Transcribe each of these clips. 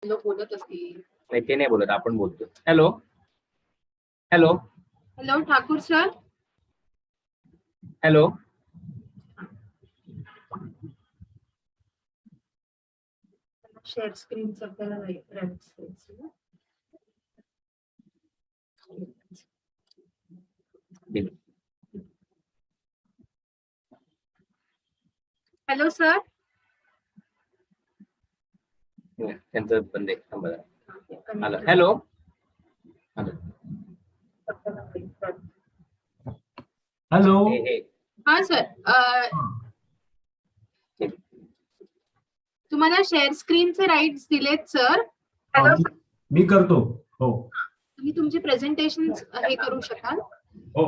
लोक बोलत असतील. नाही ते नाही बोलत, आपण बोलतो. Hello hello hello Thakur sir. Hello share screen आपल्याला हॅलो सर. त्यांचं बंद आहे. Hello hello. हा सर, तुम्हाला शेअर स्क्रीनचे राईट्स दिलेत सर. मी करतो. हो, तुम्ही तुमची प्रेझेंटेशन हे करू शकाल. हो.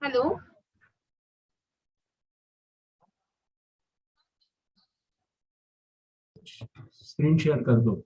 हॅलो. स्क्रीन शेअर करतो.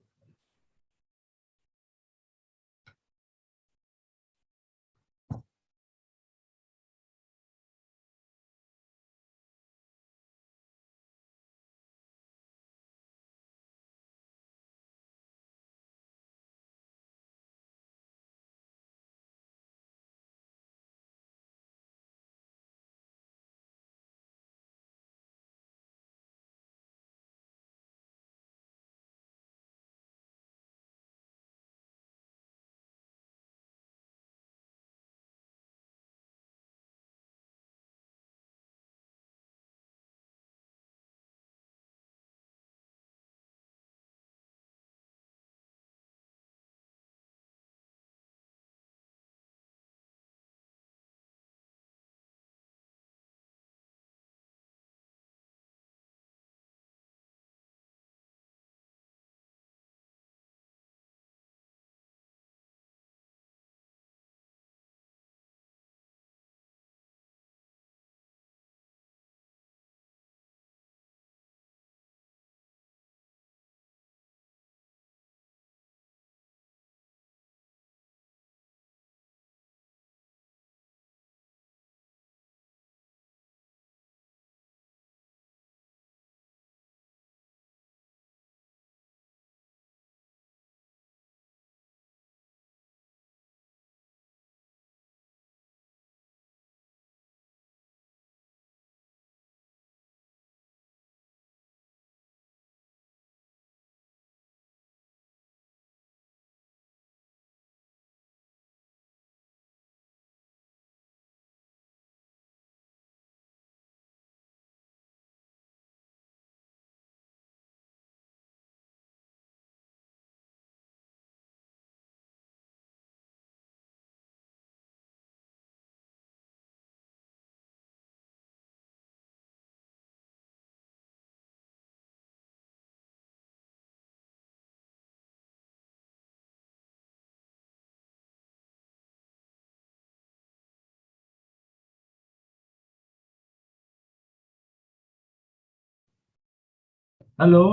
Hello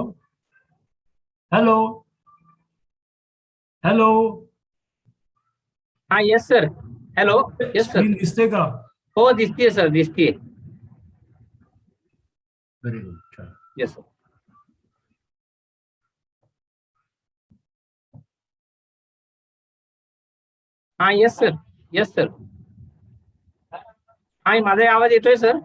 hello hello. हा yes sir. Hello yes sir. Screen दिसते का? हो दिसतीये सर, दिसतीये. Very good. Yes sir. हा येस सर. Yes sir. हा माझा आवाज येतोय sir?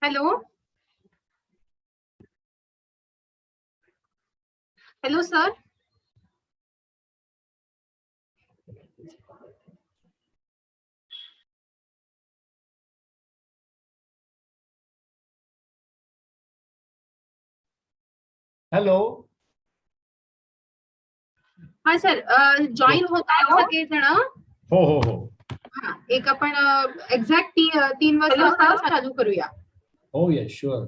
Hello hello sir. Hello. हा सर, जॉईन होत आहेत सगळेजण. हो हो हो. हा, एक आपण एक्झॅक्ट 3 वाजता चालू करूया. हो येस शुअर.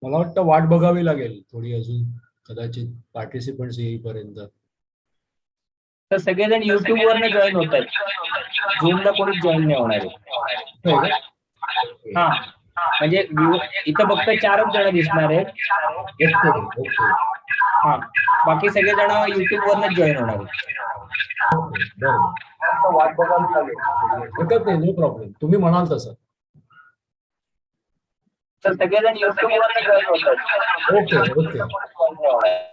मला वाटतं वाट बघावी लागेल थोडी अजून, कदाचित पार्टिसिपंट्स येईपर्यंत. तर सगळेजण युट्यूब वरनं जॉईन होत आहेत, झूमला कोणीच जॉईन नाही होणार आहे. होय का? हा, म्हणजे इथं फक्त 4च जण दिसणार आहेत. Okay okay. हा, बाकी सगळेजण युट्यूब वरनच जॉईन होणार आहेत. ओके, बरोबर. वाट बघावी लागेल. हरकत नाही, नो प्रॉब्लेम, तुम्ही म्हणाल तसं. तर सगळेजण युट्यूब वरनं जॉईन होत आहेत. Okay okay.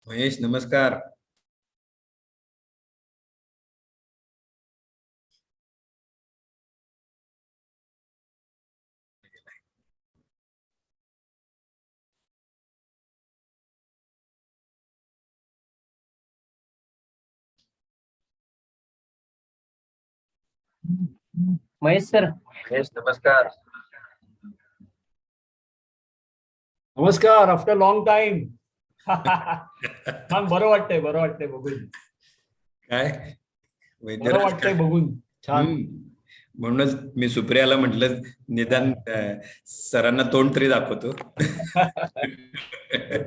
महेश, नमस्कार. महेश सर. महेश, नमस्कार. नमस्कार, आफ्टर लॉंग टाइम. छान, बरं वाटतंय बघून. काय बरं वाटतंय बघून, छान. म्हणूनच मी सुप्रियाला म्हटलं निदान सरांना तोंड तरी दाखवतो.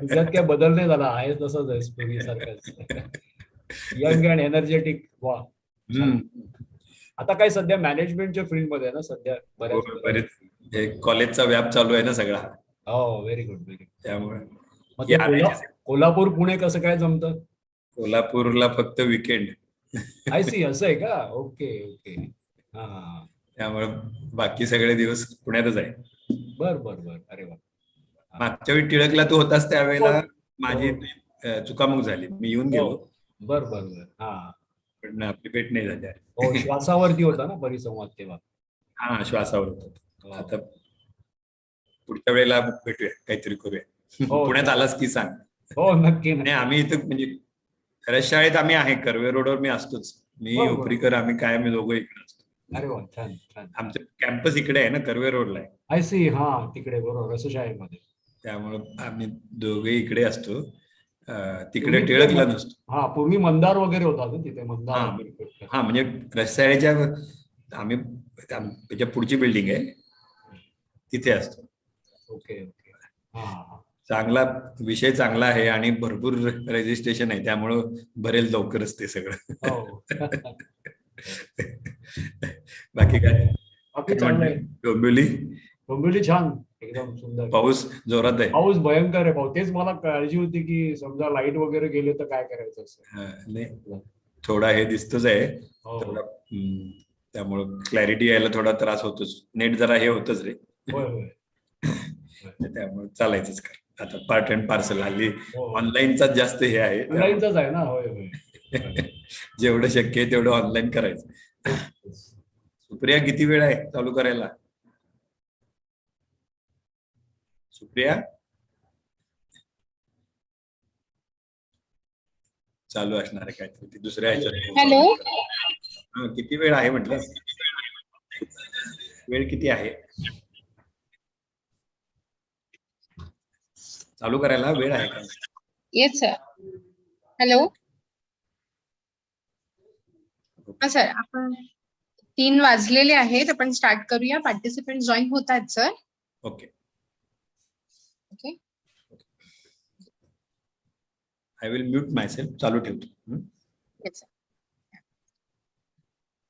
तुझ्यात काय बदल नाही झाला, आहे तसंच आहे पूर्वीसारखंच. Young and energetic. वा. आता काय सध्या मॅनेजमेंटच्या फील्ड मध्ये ना सध्या बरेच कॉलेजचा व्याप चालू आहे ना सगळा. हो, व्हेरी गुड व्हेरी गुड. त्यामुळे कोल्हापूर पुणे कसं काय जमतं? कोल्हापूरला फक्त विकेंड. आय सी, असं आहे का? Okay okay. हा, त्यामुळे बाकी सगळे दिवस पुण्यातच आहे. बर बर बर. अरे वा. मागच्या वेळी टिळकला तू होतास त्यावेळेला माझी चुकामुक झाली, मी येऊन गेलो. बर बर बर. हा, पण आपली भेट नाही झाली. हो, श्वासावरती होता ना परिसंवाद तेव्हा. हा, श्वासावर होता. आता पुढच्या वेळेला भेटूया, काहीतरी करूया. पुण्यात आलास की सांग. हो, नक्की. नाही, आम्ही इथं म्हणजे खरंच शाळेत आम्ही आहे, कर्वे रोडवर मी असतोच. मी उपरीकर, आम्ही काय, मी दोघं इकडे असतो. अरे वा, छान छान. आमचं कॅम्पस इकडे आहे ना, कर्वे रोडला आहे. आय सी. हा, तिकडे बरोबर, रसशाळेमध्ये. त्यामुळं आम्ही दोघे इकडे असतो, तिकडे टिळकला नसतो. हा, पूर्वी मंदार वगैरे होता ना तिथे, मंदार. हा, म्हणजे रसशाळेच्या आम्ही त्याच्या पुढची बिल्डिंग आहे, तिथे असतो. Okay okay. हा, चांगला विषय, चांगला आहे आणि भरपूर रजिस्ट्रेशन आहे, त्यामुळं भरेल लवकरच ते सगळं. बाकी काय? डोंबिवली छान, एकदम सुंदर. पाऊस जोरात आहे. पाऊस भयंकर आहे. तेच मला काळजी होती की समजा लाईट वगैरे गेले तर काय करायचं असं. नाही, थोडा हे दिसतोच आहे. त्यामुळं क्लॅरिटी यायला थोडा त्रास होतोच. नेट जरा हे होतच रे. त्यामुळे चालायचंच काय. आता पार्ट अँड पार्सल हल्ली ऑनलाईनचाच जास्त हे आहे. ऑनलाईनचाच आहे ना. होय होय. जेवढं शक्य आहे तेवढं ऑनलाईन करायचं. सुप्रिया, किती वेळ आहे चालू करायला? सुप्रिया, चालू असणार आहे काहीतरी दुसऱ्या ह्याच्यात. हॅलो, किती वेळ आहे म्हटलं? वेळ किती आहे चालू करायला? वेळ आहे का? Yes sir. हॅलो. हा सर, आपण 3 वाजलेले आहेत, आपण स्टार्ट करूया. पार्टिसिपेंट जॉईन होत आहेत sir. Okay okay. I will mute myself. चालू ठेवतो. Yes, sir.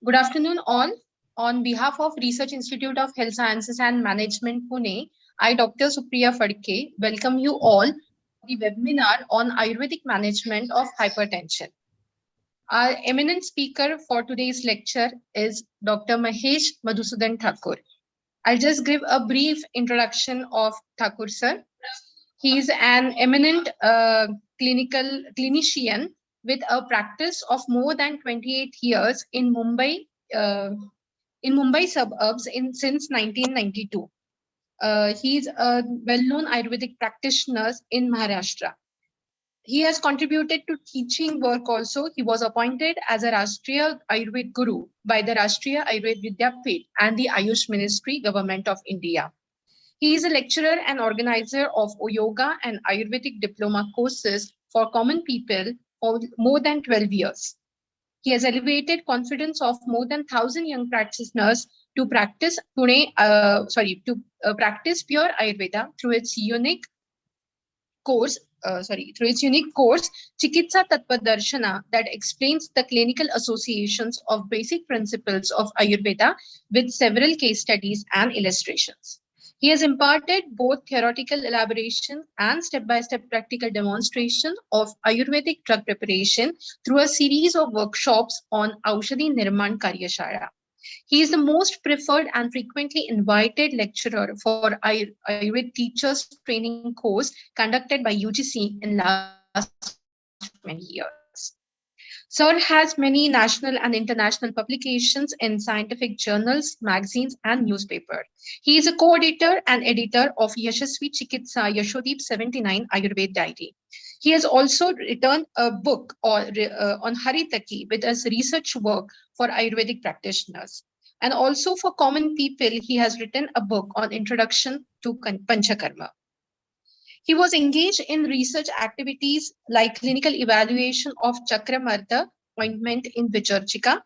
Good afternoon all. On behalf of Research Institute of Health Sciences and Management, Pune, I, Dr. Supriya Fadke, welcome you all to the webinar on Ayurvedic management of hypertension. Our eminent speaker for today's lecture is Dr. Mahesh Madhusudan Thakur. I'll just give a brief introduction of Thakur sir. He is an eminent clinician with a practice of more than 28 years in Mumbai suburbs since 1992. He's a well-known Ayurvedic practitioner in Maharashtra. He has contributed to teaching work also. He was appointed as a Rashtriya Ayurved Guru by the Rashtriya Ayurved Vidyapit and the Ayush Ministry, Government of India. He is a lecturer and organizer of yoga and Ayurvedic diploma courses for common people for more than 12 years. He has elevated confidence of more than 1,000 young practitioners to practice practice pure Ayurveda through its unique course, Chikitsa Tattva Darshana, that explains the clinical associations of basic principles of Ayurveda with several case studies and illustrations. He has imparted both theoretical elaboration and step-by-step practical demonstration of Ayurvedic drug preparation through a series of workshops on Aushadhi Nirman Karyashala. He is the most preferred and frequently invited lecturer for Ayurveda Teachers Training course conducted by UGC in last many years. Sir has many national and international publications in scientific journals, magazines, and newspapers. He is a co-editor and editor of Yashasvi Chikitsa Yashodeep 79 Ayurveda Diary. He has also written a book on Haritaki with his research work for Ayurvedic practitioners. And also for common people, he has written a book on Introduction to Panchakarma. He was engaged in research activities like clinical evaluation of Chakramarta ointment in Vicharchika.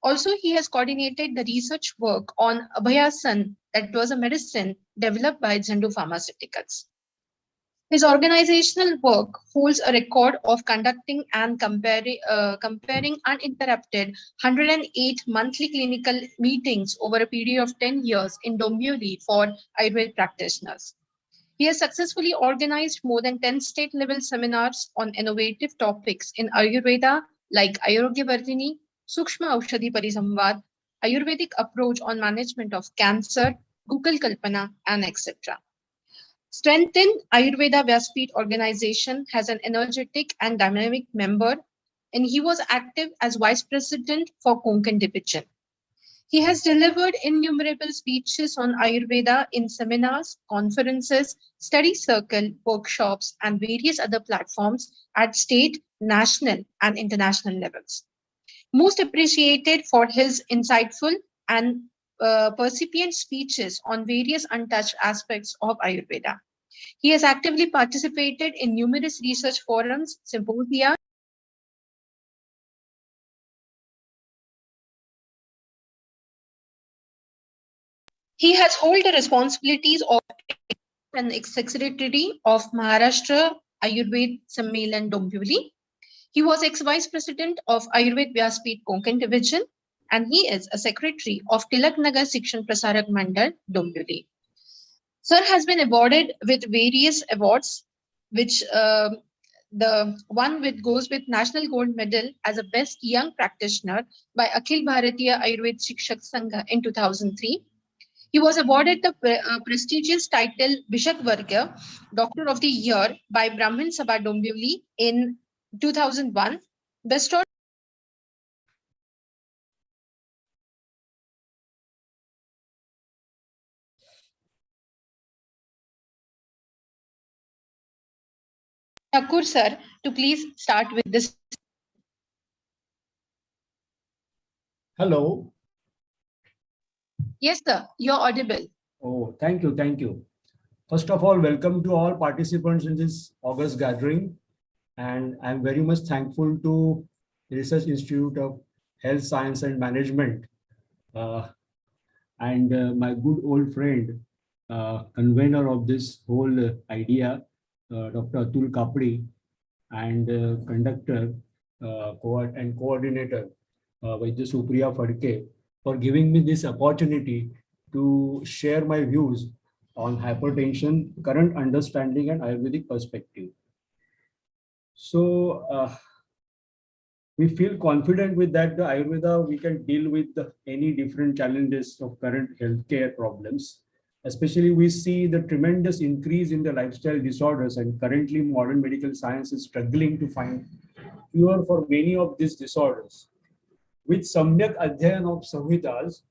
Also, he has coordinated the research work on Abhayasan, that was a medicine developed by Zandu Pharmaceuticals. His organizational work holds a record of conducting and comparing uninterrupted 108 monthly clinical meetings over a period of 10 years in Dombivli for Ayurveda practitioners. He has successfully organized more than 10 state-level seminars on innovative topics in Ayurveda like Ayurogya Vardhini, Sukshma Aushadhi Parisamvad, Ayurvedic approach on management of cancer, Gukul Kalpana, and etc. Strengthened Ayurveda Vyaspeed organization has an energetic and dynamic member, and he was active as vice president for Konkan division. He has delivered innumerable speeches on Ayurveda in seminars, conferences, study circle, workshops, and various other platforms at state, national, and international levels. Most appreciated for his insightful and percipient speeches on various untouched aspects of Ayurveda. He has actively participated in numerous research forums, symposia. He has held the responsibilities of an ex-secretary of Maharashtra Ayurveda Sammelan Dombivli. He was ex-vice president of Ayurveda Vyaspeed Konkan division, and he is a secretary of Tilak Nagar Shikshan Prasarak Mandal Dombivli. Sir has been awarded with various awards, which the one which goes with National Gold Medal as a Best Young Practitioner by Akhil Bharatiya Ayurveda Shikshak Sangha in 2003. He was awarded the prestigious title Bishak Varga, Doctor of the Year by Brahmin Sabha Dombivli in 2001. Best Thakur sir to please start with this. Hello. Yes, sir, you're audible. Oh, thank you. Thank you. First of all, welcome to all participants in this August gathering. And I'm very much thankful to the Research Institute of Health Science and Management and my good old friend, convener of this whole idea, Dr. Atul Kapdi, and conductor and coordinator, Vaidya Supriya Fadke, for giving me this opportunity to share my views on hypertension, current understanding, and Ayurvedic perspective. So we feel confident with that the Ayurveda, we can deal with any different challenges of current healthcare problems. Especially we see the tremendous increase in the lifestyle disorders, and currently modern medical science is struggling to find cure for many of these disorders. With Samyak Adhyayan of Samhitas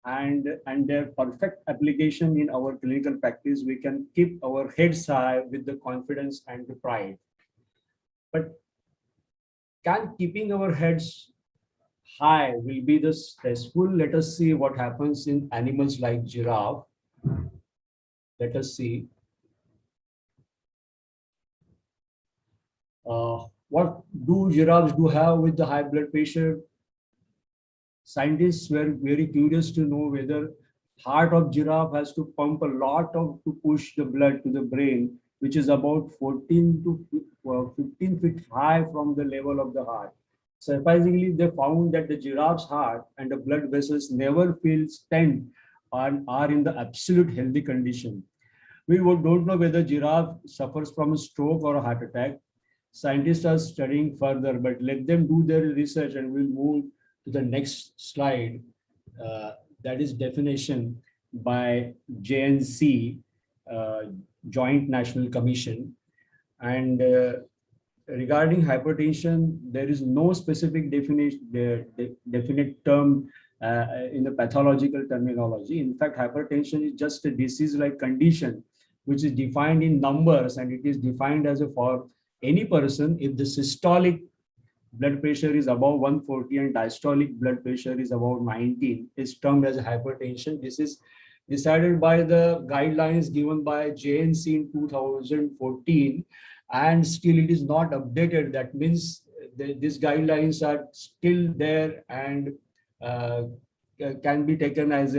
and their perfect application in our clinical practice, we can keep our heads high with the confidence and the pride. But can keeping our heads high will be the stressful? Let us see what happens in animals like giraffe. Let us see. What do giraffes do have with the high blood pressure? Scientists were very curious to know whether heart of giraffe has to pump a lot of to push the blood to the brain, which is about 14 to 15 feet high from the level of the heart. Surprisingly, they found that the giraffe's heart and the blood vessels never feel tense and are in the absolute healthy condition. We don't know whether giraffe suffers from a stroke or a heart attack. Scientists are studying further, but let them do their research, and we'll move to the next slide. That is definition by JNC, Joint National Commission. And regarding hypertension, there is no specific definite term in the pathological terminology. In fact, hypertension is just a disease-like condition which is defined in numbers, and it is defined as for any person if the systolic blood pressure is above 140 and diastolic blood pressure is about 19 is termed as hypertension. This is decided by the guidelines given by JNC in 2014, and still it is not updated. That means these guidelines are still there and can be taken as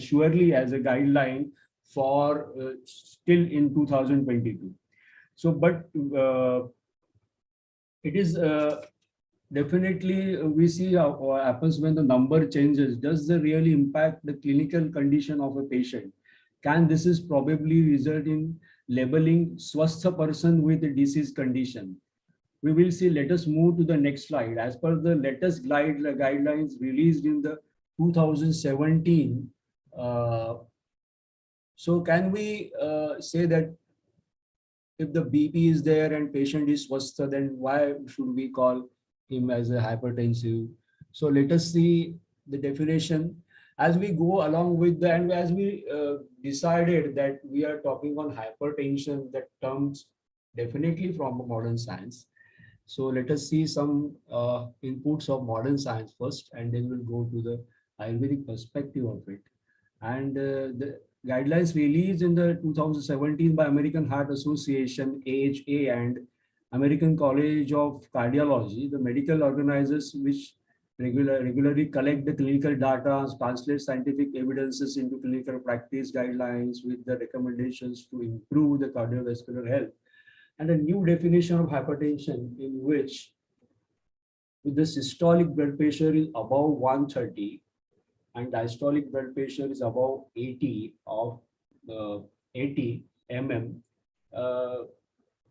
surely as a guideline for still in 2022. So, but it is definitely we see what happens when the number changes. Does it really impact the clinical condition of a patient? Can this is probably result in labeling swastha person with a disease condition? We will see. Let us move to the next slide. As per the latest guidelines released in the 2017, so can we say that if the BP is there and patient is swastha, then why should we call him as a hypertensive? So let us see the definition as we go along with the, and as we decided that we are talking on hypertension, that comes definitely from modern science. So let us see some inputs of modern science first, and then we'll go to the Ayurvedic perspective of it. And the guidelines released in the 2017 by American Heart Association, AHA, and American College of Cardiology, the medical organizers which regularly collect the clinical data, translate scientific evidences into clinical practice guidelines with the recommendations to improve the cardiovascular health. And a new definition of hypertension in which with the systolic blood pressure is above 130 and diastolic blood pressure is above 80 of 80 mm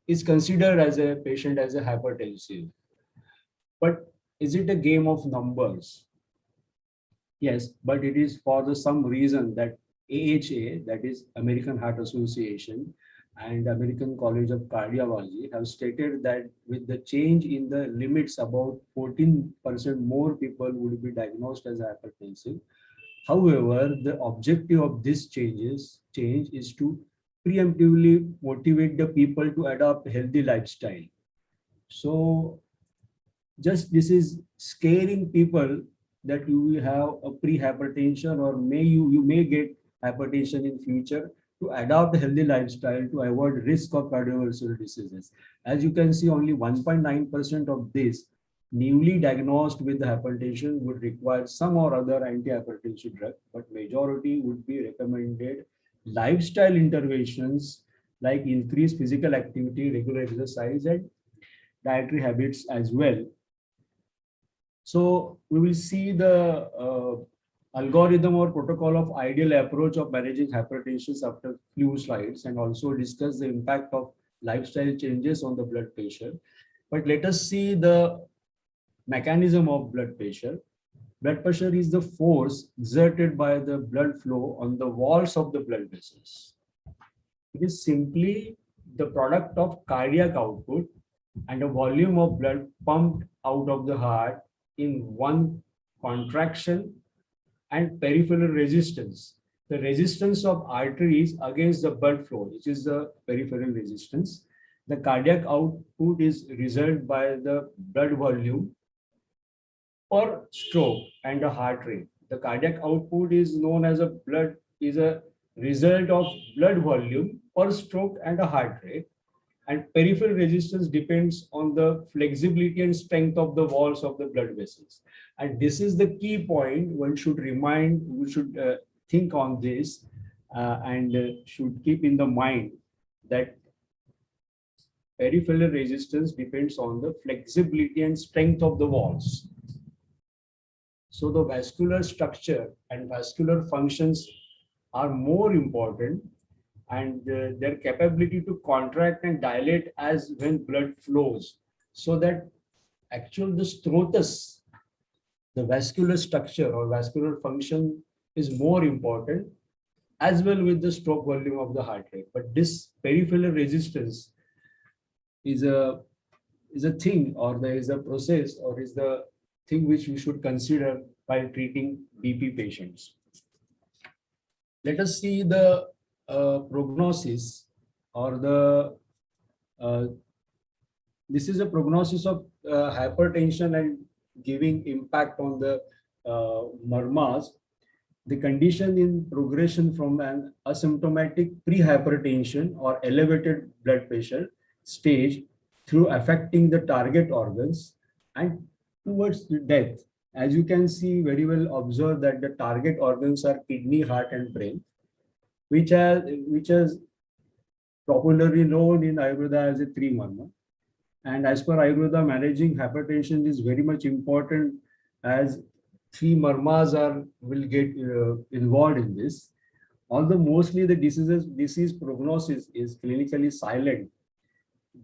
is considered as a patient as a hypertensive. But is it a game of numbers? Yes, but it is for the some reason that AHA, that is American Heart Association, and American College of Cardiology have stated that with the change in the limits, about 14% more people would be diagnosed as hypertensive. However, the objective of this change is to preemptively motivate the people to adopt a healthy lifestyle. So just this is scaring people that you will have a pre-hypertension, or you may get hypertension in future, to adopt a healthy lifestyle to avoid risk of cardiovascular diseases. As you can see, only 1.9% of this newly diagnosed with the hypertension would require some or other anti-hypertensive drug, but majority would be recommended lifestyle interventions like increased physical activity, regular exercise, and dietary habits as well. So we will see the algorithm or protocol of ideal approach of managing hypertension after few slides, and also discuss the impact of lifestyle changes on the blood pressure. But let us see the mechanism of blood pressure. Blood pressure is the force exerted by the blood flow on the walls of the blood vessels. It is simply the product of cardiac output and a volume of blood pumped out of the heart in one contraction, and peripheral resistance. The resistance of arteries against the blood flow, which is the peripheral resistance. The cardiac output is result by the blood volume per stroke and the heart rate. The cardiac output is known as a result of blood volume per stroke and a heart rate. And peripheral resistance depends on the flexibility and strength of the walls of the blood vessels. And this is the key point one should think on this and should keep in the mind that peripheral resistance depends on the flexibility and strength of the walls. So the vascular structure and vascular functions are more important, and their capability to contract and dilate as when blood flows, so that actual the strotus, the vascular structure or vascular function is more important, as well with the stroke volume of the heart rate. But this peripheral resistance is a thing, or there is a process, or is the thing which we should consider while treating BP patients. Let us see the prognosis, or this is a prognosis of hypertension and giving impact on the murmas. The condition in progression from an asymptomatic pre-hypertension or elevated blood pressure stage through affecting the target organs and towards the death. As you can see, very well observe that the target organs are kidney, heart, and brain, which is popularly known in Ayurveda as a three marma. And as per Ayurveda, managing hypertension is very much important, as three marmas will get involved in this. Although mostly the disease prognosis is clinically silent,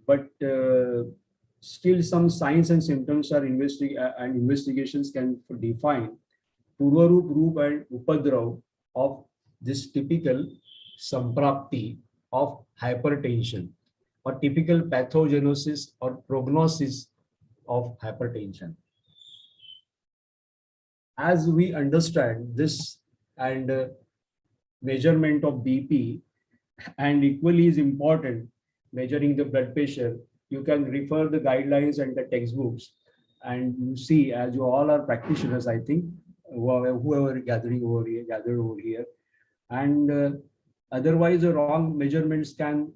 but still some signs and symptoms are investigations can define Purvarup, Roop, and Upadrav of this typical samprapti of hypertension, or typical pathogenesis or prognosis of hypertension. As we understand this, and measurement of BP, and equally is important, measuring the blood pressure, you can refer the guidelines and the textbooks, and you see, as you all are practitioners, I think, whoever gathered over here, and otherwise the wrong measurements can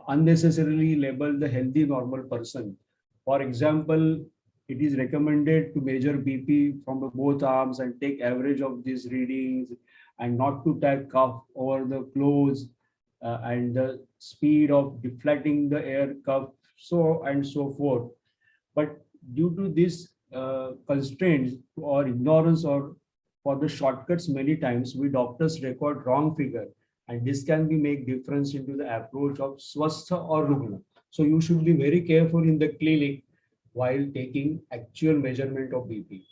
unnecessarily label the healthy normal person. For example, it is recommended to measure BP from both arms and take average of these readings, and not to take cuff over the clothes, and the speed of deflating the air cuff, so and so forth. But due to this constraints or ignorance, or for the shortcuts, many times we doctors record wrong figure, and this can be make difference into the approach of swastha or rugna. So you should be very careful in the clinic while taking actual measurement of BP.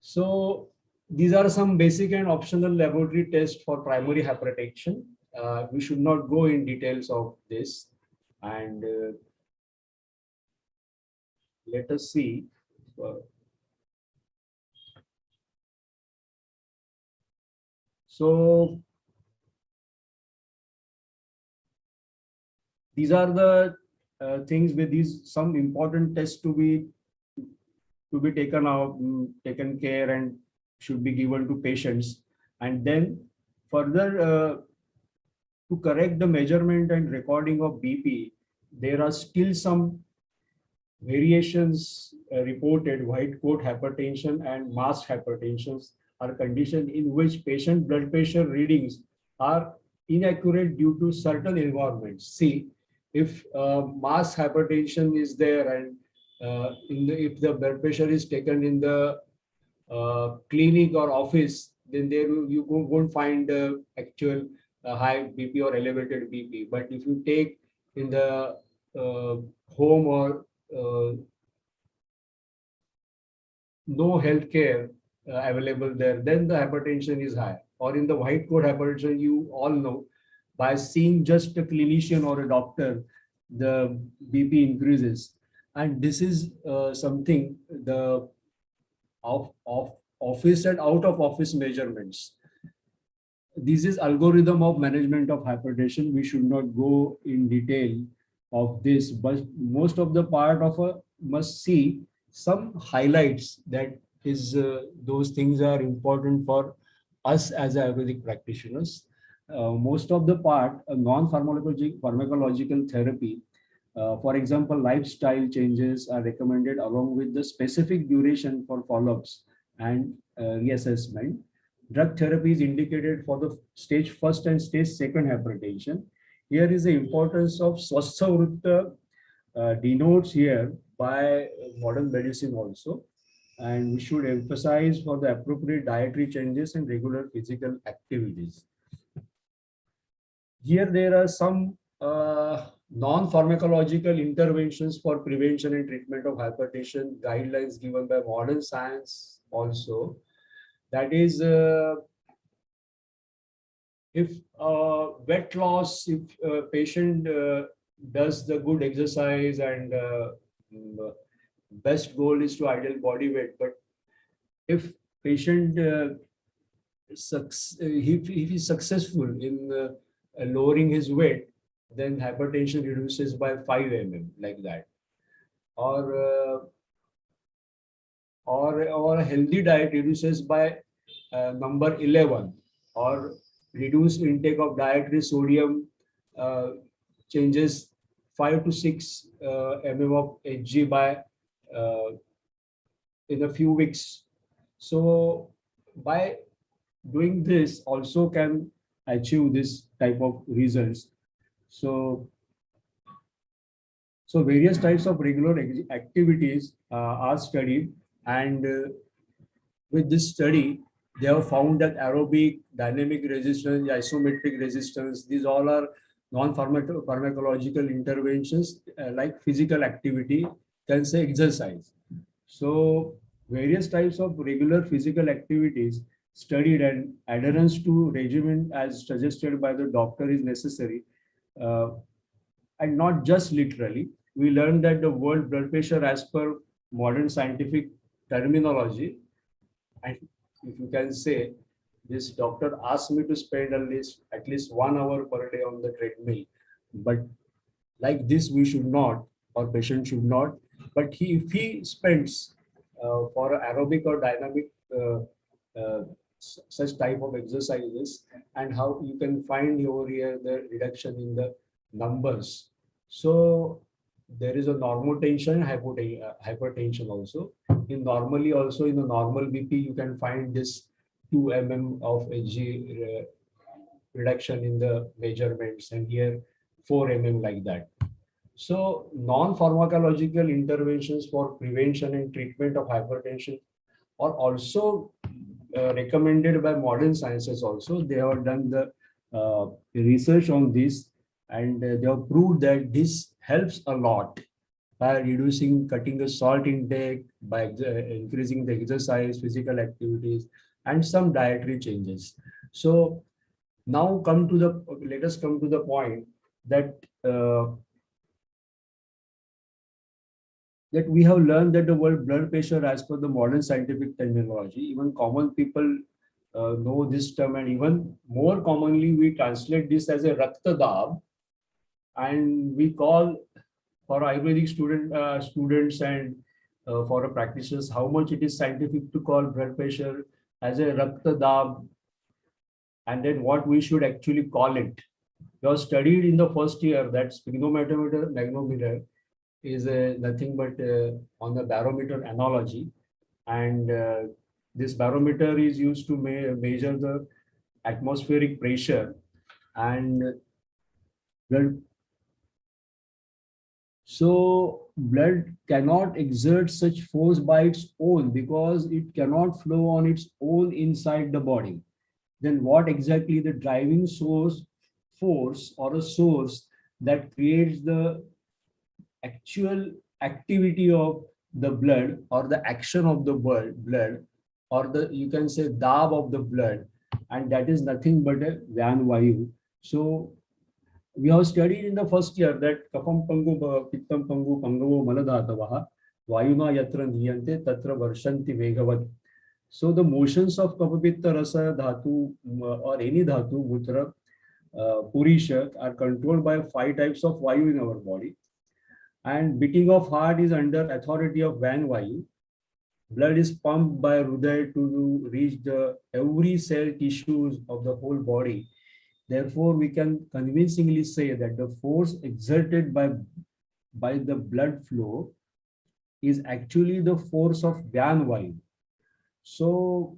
So these are some basic and optional laboratory tests for primary hypertension. We should not go in details of this, and let us see. So these are the things with these some important tests to be taken care and should be given to patients. And then further, to correct the measurement and recording of BP, there are still some variations reported. White coat hypertension and masked hypertensions are conditions in which patient blood pressure readings are inaccurate due to certain environments. See, if masked hypertension is there, and if the blood pressure is taken in the clinic or office, then there you won't find actual high BP or elevated BP. But if you take in the home, or no healthcare available there, then the hypertension is high. Or in the white coat hypertension, you all know, by seeing just a clinician or a doctor, the BP increases. And this is something the of office and out of office measurements. This is algorithm of management of hypertension. We should not go in detail of this, but most of the part of a must see some highlights that is those things are important for us as Ayurvedic practitioners. Most of the part non-pharmacological therapy, for example, lifestyle changes are recommended along with the specific duration for follow-ups and reassessment. Drug therapy is indicated for the stage first and stage second hypertension. Here is the importance of Swastha Vritta denotes here by modern medicine also. And we should emphasize for the appropriate dietary changes and regular physical activities. Here there are some non-pharmacological interventions for prevention and treatment of hypertension, guidelines given by modern science also. That is, if weight loss, if a patient does the good exercise and best goal is to ideal body weight, but if patient if he is successful in lowering his weight, then hypertension reduces by 5 mm, like that. Or a healthy diet reduces by number 11, or reduced intake of dietary sodium changes 5 to 6 mm of Hg by in a few weeks. So by doing this also can achieve this type of results. So various types of regular activities are studied, and with this study they have found that aerobic, dynamic resistance, isometric resistance, these all are non-pharmacological interventions like physical activity, can say exercise. So various types of regular physical activities studied, and adherence to regimen as suggested by the doctor is necessary, and not just literally. We learned that the world blood pressure as per modern scientific terminology, and if you can say, this doctor asked me to spend at least 1 hour per day on the treadmill, but like this we should not, or patient should not. But if he spends for aerobic or dynamic such type of exercises, and how you can find over here the reduction in the numbers. So there is a normotension, hypertension also. Normally also in the normal BP you can find this 2 mm of Hg reduction in the measurements, and here 4 mm, like that. So non-pharmacological interventions for prevention and treatment of hypertension are also recommended by modern sciences also. They have done the research on this, and they have proved that this helps a lot by cutting the salt intake, by increasing the exercise, physical activities, and some dietary changes. So now let us come to the point that that we have learned that the word blood pressure as per the modern scientific terminology, even common people know this term, and even more commonly we translate this as a Rakta Dab, and we call for Ayurvedic students and for practitioners how much it is scientific to call blood pressure as a Rakta Dab, and then what we should actually call it. We have studied in the first year that sphygmomanometer is nothing but on the barometer analogy, and this barometer is used to measure the atmospheric pressure, and blood cannot exert such force by its own, because it cannot flow on its own inside the body. Then what exactly the driving force or a source that creates the actual activity of the blood, or the action of the blood, or the, you can say, dab of the blood, and that is nothing but a Vyan Vayu. So we have studied in the first year that kapam pangu pittam pangu pangavo maladhatavaha vayuna yatra niyante tatra varshanti vegavat. So the motions of kapha pitta rasa dhatu or any dhatu mutra purisha are controlled by 5 types of vayu in our body, and beating of heart is under authority of van vayu. Blood is pumped by Hriday to reach the every cell tissues of the whole body. Therefore, we can convincingly say that the force exerted by the blood flow is actually the force of Vyan Vayu. So,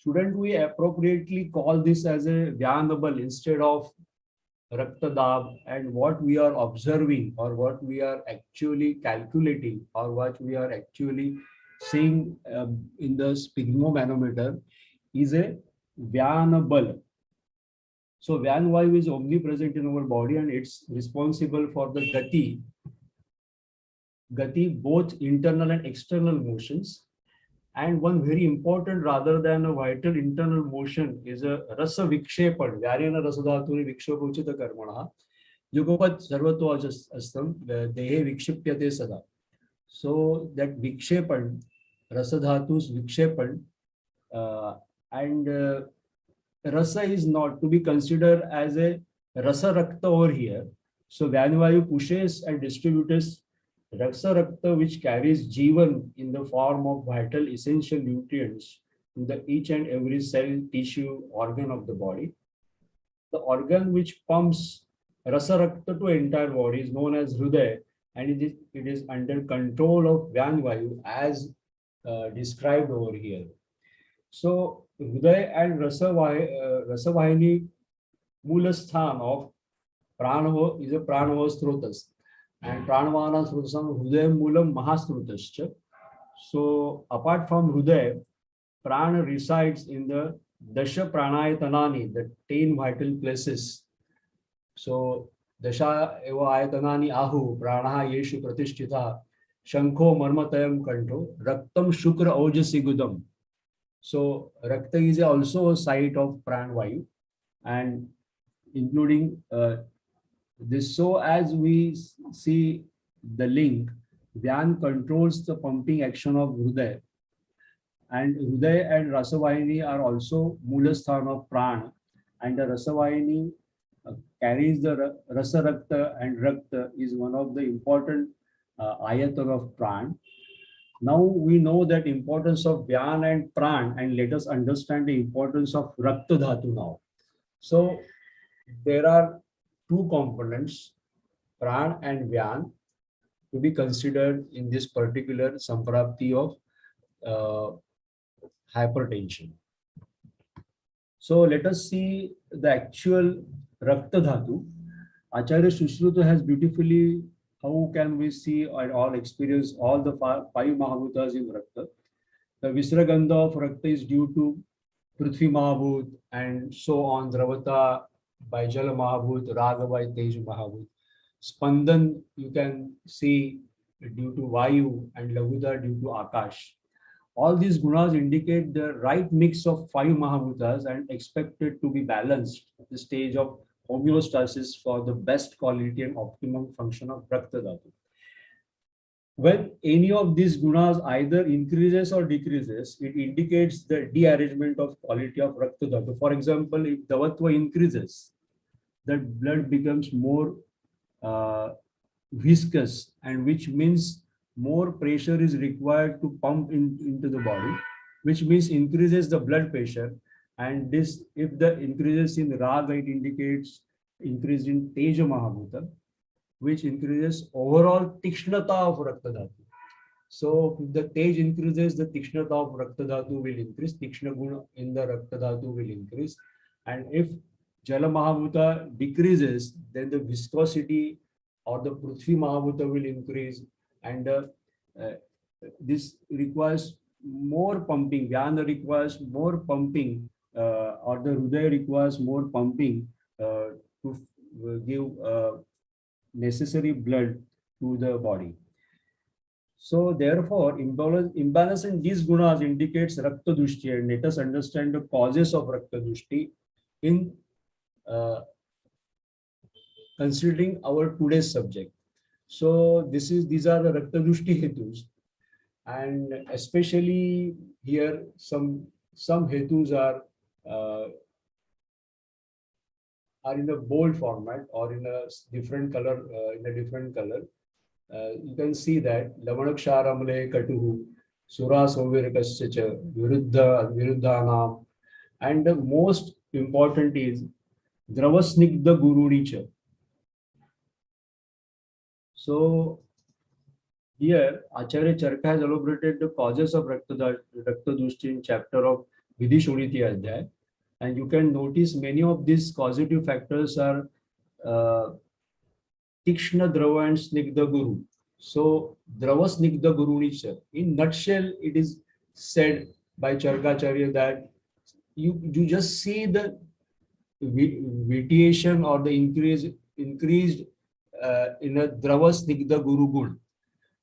shouldn't we appropriately call this as a Vyanabal instead of Raktadab? And what we are observing, or what we are actually calculating, or what we are actually seeing in the sphygmomanometer is a Vyanabal. So Vyan Vayu is omnipresent in our body, and it's responsible for the Gati, both internal and external motions. And one very important, rather than a vital internal motion, is a rasa vikshepan. Vyarena rasadhatuni vikshopauchita karmana. Yugopat sarvato astam dehe vikshipyate sada. So that vikshepan, rasadhatus vikshepan, and rasa is not to be considered as a rasa rakta over here. So Vyanvayu pushes and distributes Rasa Rakta, which carries Jivan in the form of vital essential nutrients to the each and every cell, tissue, organ of the body. The organ which pumps Rasa Rakta to entire body is known as Hriday, and it is under control of Vyan Vayu as described over here. So Hriday and Rasa Vahini Moolasthana of Pranava is a Pranava Srotas. And Pranavana Srutasam Hriday Moolam Mahasrutascha. So apart from Hriday, Prana resides in the Dasha Pranayatanani, the 10 vital places. So Dasha Eva Ayatanani Ahu, Pranaha Yeshu Pratishtita, Shankho Marmatayam Kanto, Raktam Shukra Ojasi Gudam. So Rakta is also a site of Pranvayu, and including this. So as we see the link, Dhyan controls the pumping action of Hriday, and Hriday and Rasavahini are also Moolasthana of Prana, and the Rasavahini carries the Rasa Rakta, and Rakta is one of the important ayatana of Pran. Now we know that importance of Dhyan and Pran, and let us understand the importance of Rakta Dhatu now. So there are two components, Pran and Vyan, to be considered in this particular Samprapti of hypertension. So let us see the actual Rakta Dhatu. Acharya Sushruta has beautifully, how can we see and all experience all the 5 Mahabhutas in Rakta. The Visragandha of Rakta is due to Prithvi Mahabhut and so on, Dravata by Jala Mahabhut, Raga by Tej Mahabhut. Spandan you can see due to Vayu, and Laguda due to Akash. All these gunas indicate the right mix of 5 Mahabhutas and expected to be balanced at the stage of homeostasis for the best quality and optimum function of Rakta Dhatu. When any of these gunas either increases or decreases, it indicates the dearrangement of quality of Rakta Dhatu. For example, if Davatva increases, the blood becomes more viscous, and which means more pressure is required to pump into the body, which means increases the blood pressure. And this, if the increases in Raga, it indicates increase in Teja Mahabhuta, which increases overall Tikshnata of Rakta Dhatu. So if the Tej increases, the Tikshnata of Rakta Dhatu will increase, Tikshna Guna in the Rakta Dhatu will increase. And if Jala Mahabhuta decreases, then the viscosity or the Prithvi Mahabhuta will increase, and this requires more pumping. Vyana requires more pumping, or the Hriday requires more pumping to give necessary blood to the body. So therefore, imbalance in these gunas indicates Rakta Dushti, and let us understand the causes of Rakta Dushti in considering our today's subject. So these are the Raktadushti hetus, and especially here some hetus are in a bold format or in a different color. You can see that Lavanaksharamle Katuhu, Sura Sovirkascha, Viruddhanam, and the most important is Dravasnigdha Gurunicha. So here Acharya Charka has elaborated the causes of Raktadushti in chapter of Vidhi Shuniti Adhyay, and you can notice many of these causative factors are Tikshna Drava and Snigdha Guru. So Drava Snigdha Guru Nicha. In nutshell, it is said by Charkacharya that you just see the vitiation or the increased in a Drava Snigdha Guru Gun.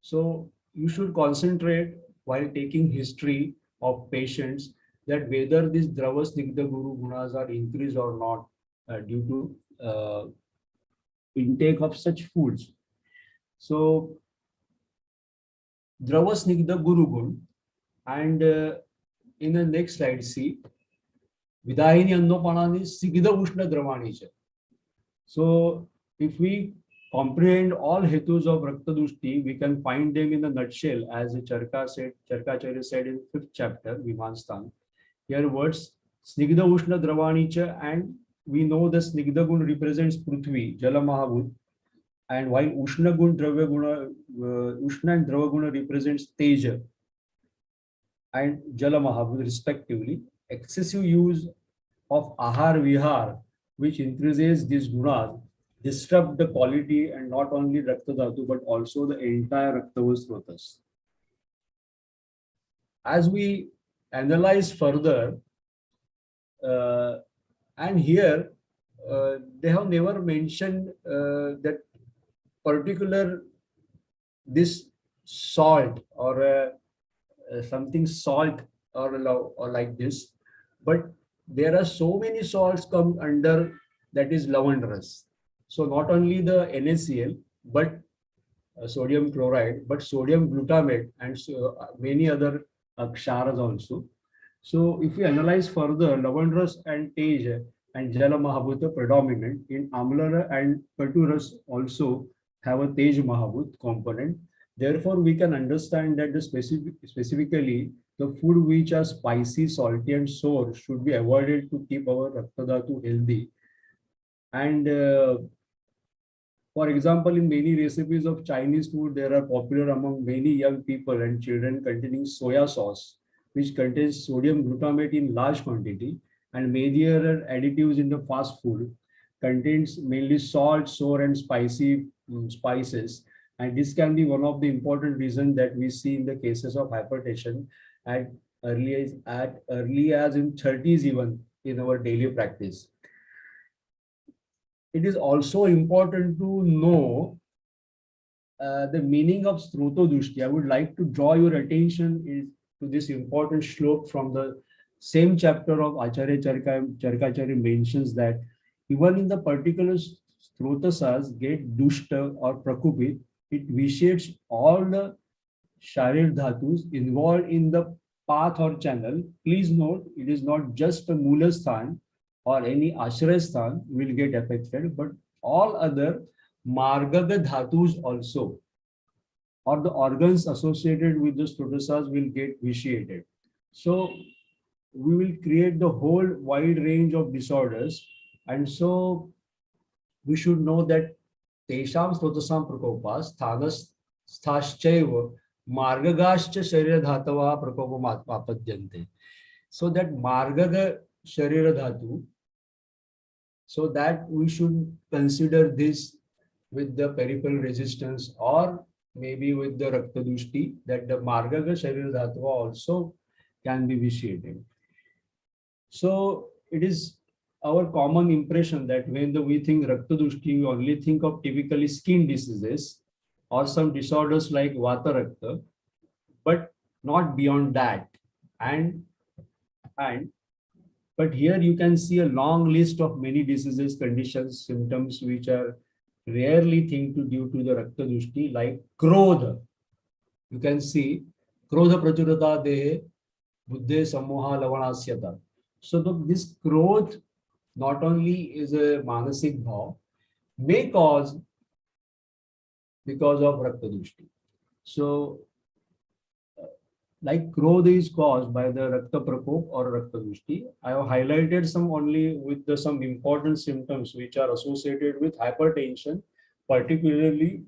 So you should concentrate while taking history of patients that whether these Drava Snigdha Guru Gunas are increased or not due to intake of such foods. So Drava Snigdha Guru Gun, and in the next slide, see Vidahini Annopanani Sigidha Ushna Dravanicha. So if we comprehend all hetus of Raktadushti, we can find them in a nutshell, as Charkacharya said in 5th chapter, Vimanstan. Here words Snigdha Ushna Dravanicha, and we know the Snigdha Gun represents Prithvi, Jala Mahabhut, and while Ushna Gun Dravya Guna, Ushna and Drava Guna represents Teja and Jala Mahabhut respectively. Excessive use of Ahar Vihar, which increases these gunas, disrupt the quality and not only Rakta Dhatu but also the entire Raktava Srotas. As we analyze further, and here they have never mentioned that particular this salt or something salt or like this, but there are so many salts come under that is Lavandaras. So not only the NaCl but sodium chloride, but sodium glutamate and many other ksharas also. So if we analyze further, Lavandaras and Tej and Jala Mahabhuta predominant. In Amlara and Katuras also have a Tej Mahabhut component. Therefore, we can understand that the specifically the food which are spicy, salty, and sour should be avoided to keep our Raktadhatu healthy. And for example, in many recipes of Chinese food, there are popular among many young people and children containing soya sauce, which contains sodium glutamate in large quantity, and many other additives in the fast food contains mainly salt, sour, and spicy spices. And this can be one of the important reasons that we see in the cases of hypertension at early as in 30s even in our daily practice. It is also important to know the meaning of Srotodushti. I would like to draw your attention to this important shlok from the same chapter of Acharya Charkacharya mentions that even in the particular Srotasas get dushta or prakupit, it vitiates all the sharir dhatus involved in the path or channel. Please note, it is not just a Moolasthana or any Ashrayasthan will get affected, but all other Margaga dhatus also, or the organs associated with the Srotasas will get vitiated. So we will create the whole wide range of disorders, and so we should know that Tesham Srotasam Prakopas Thanas Sthashchaiva Margagascha Sharira Dhatava Prakopam Apadyante. So that Margaga Sharira Dhatu, so that we should consider this with the peripheral resistance or maybe with the Raktadushti, that the Margaga Sharira Dhatava also can be vitiated. So it is our common impression that when we think Raktadushti, we only think of typically skin diseases or some disorders like Vata Rakta, but not beyond that. But here you can see a long list of many diseases, conditions, symptoms which are rarely thing to due to the Rakta Dushti like Krodha. You can see Krodha Prachurata Dehe Buddhe Samoha Lavanasyata. So this Krodh not only is a Manasik Bhav, may cause because of Rakta Dushti. So like Krodha is caused by the Rakta Prakop or Rakta Dushti. I have highlighted some only with some important symptoms which are associated with hypertension, particularly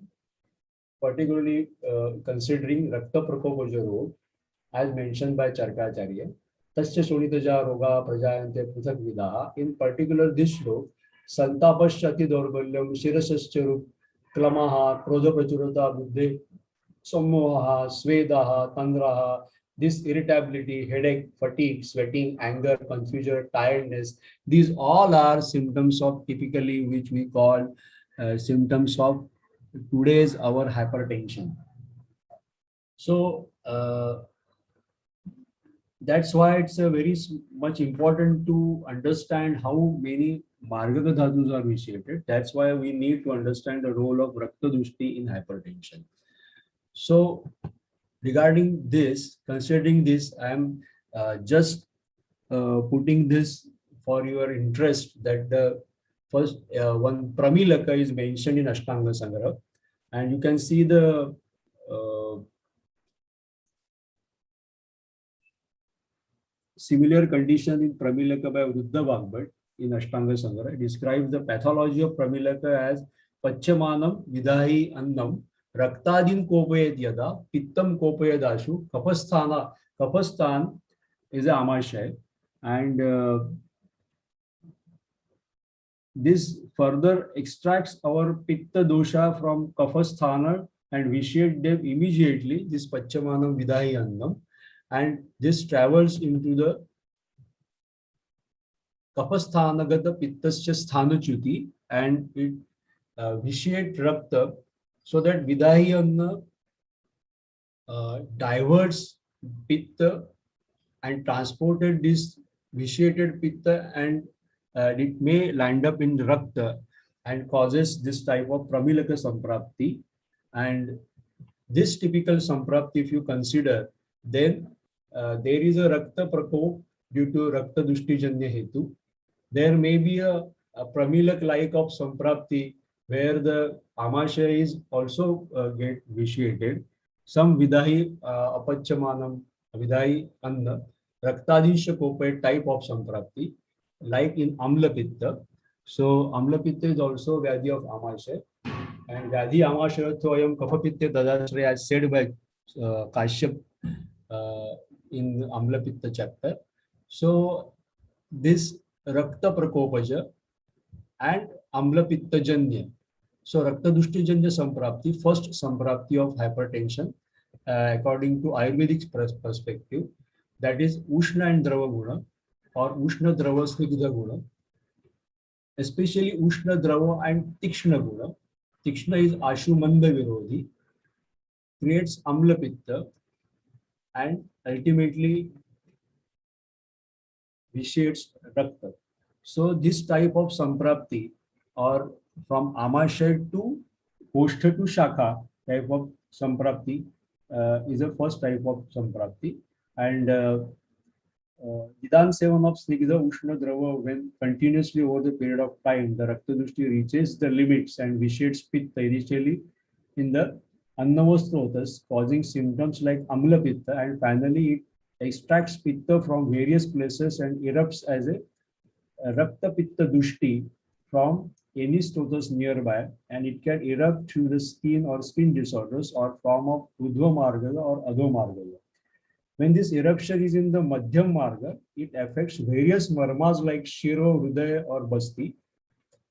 considering Rakta Prakopaja Rog, as mentioned by Charkacharya. Tasya Sonitaja Roga Prajayante Pruthak Vidaha. In particular, this rog, Santapashati Dorbalyam, Shirasascharup, Klamaha, Krodha Prachurata, Buddhe, Sammoha, Svedaha, Tandraha, this irritability, headache, fatigue, sweating, anger, confusion, tiredness, these all are symptoms of typically which we call symptoms of today's our hypertension. So that's why it's a very much important to understand how many Margaka Dhatus are vitiated. That's why we need to understand the role of Rakta Dushti in hypertension. So regarding this, considering this, I am just putting this for your interest that the first one Pramilaka is mentioned in Ashtanga Sangraha, and you can see the similar condition in Pramilaka by Vruddha Bhagvat in Ashtanga Sangraha. It describes the pathology of Pramilaka as Pachamanam Vidahi Annam Raktadin Kopayat Yada Pittam Kopayadashu Kapasthan is a Amashay, and this further extracts our Pitta dosha from Kapasthana and vitiate them immediately, this Pachamanam Vidahi Annam, and this travels into the Kapasthanagata Pittascha Sthanuchuti and it vitiate Rakta so that Vidahi Anna diverts Pitta and transported this vitiated Pitta and it may land up in Rakta and causes this type of Pramilaka Samprapti. And this typical Samprapti, if you consider, then there is a Rakta Prakop due to Rakta Dushti Janya Hetu. There may be a Pramilak like of Samprapti where the Amasya is also get vitiated. Some Vidahi Apachamanam, Vidahi Anna, Raktadisha Kopay type of Samprapti, like in Amla Pitta. So Amla Pitta is also Vyadhi of Amasya. And Vyadhi Amasya Thoyam Kapha Pitta Dadashraya as said by Kashyap in Amla Pitta chapter. So this Rakta Prakopaja and Amla Pitta Janya. So Rakta Dushti Janya Samprapti, first Samprapti of hypertension, according to Ayurvedic perspective, that is Ushna and Drava Guna or Ushna Drava Snigdha Guna, especially Ushna Drava and Tikshna Guna. Tikshna is Ashumanda Virodhi, creates Amla Pitta and ultimately vitiates Rakta. So this type of Samprapti or from Amashay to Koshtha to Shakha type of Samprapti is a first type of Samprapti. And Nidan Sevan of Snigdha Ushna Drava, when continuously over the period of time, the Rakta Dushti reaches the limits and vitiates Pitta initially in the Annavastrotas, causing symptoms like Amla Pitta, and finally it extracts Pitta from various places and erupts as a Rakta Pitta Dushti from any stotas nearby, and it can erupt through the skin or skin disorders or form of Udva Marga or Adho Marga. When this eruption is in the Madhyam Marga, it affects various marmas like Shiro, Hridaya or Basti.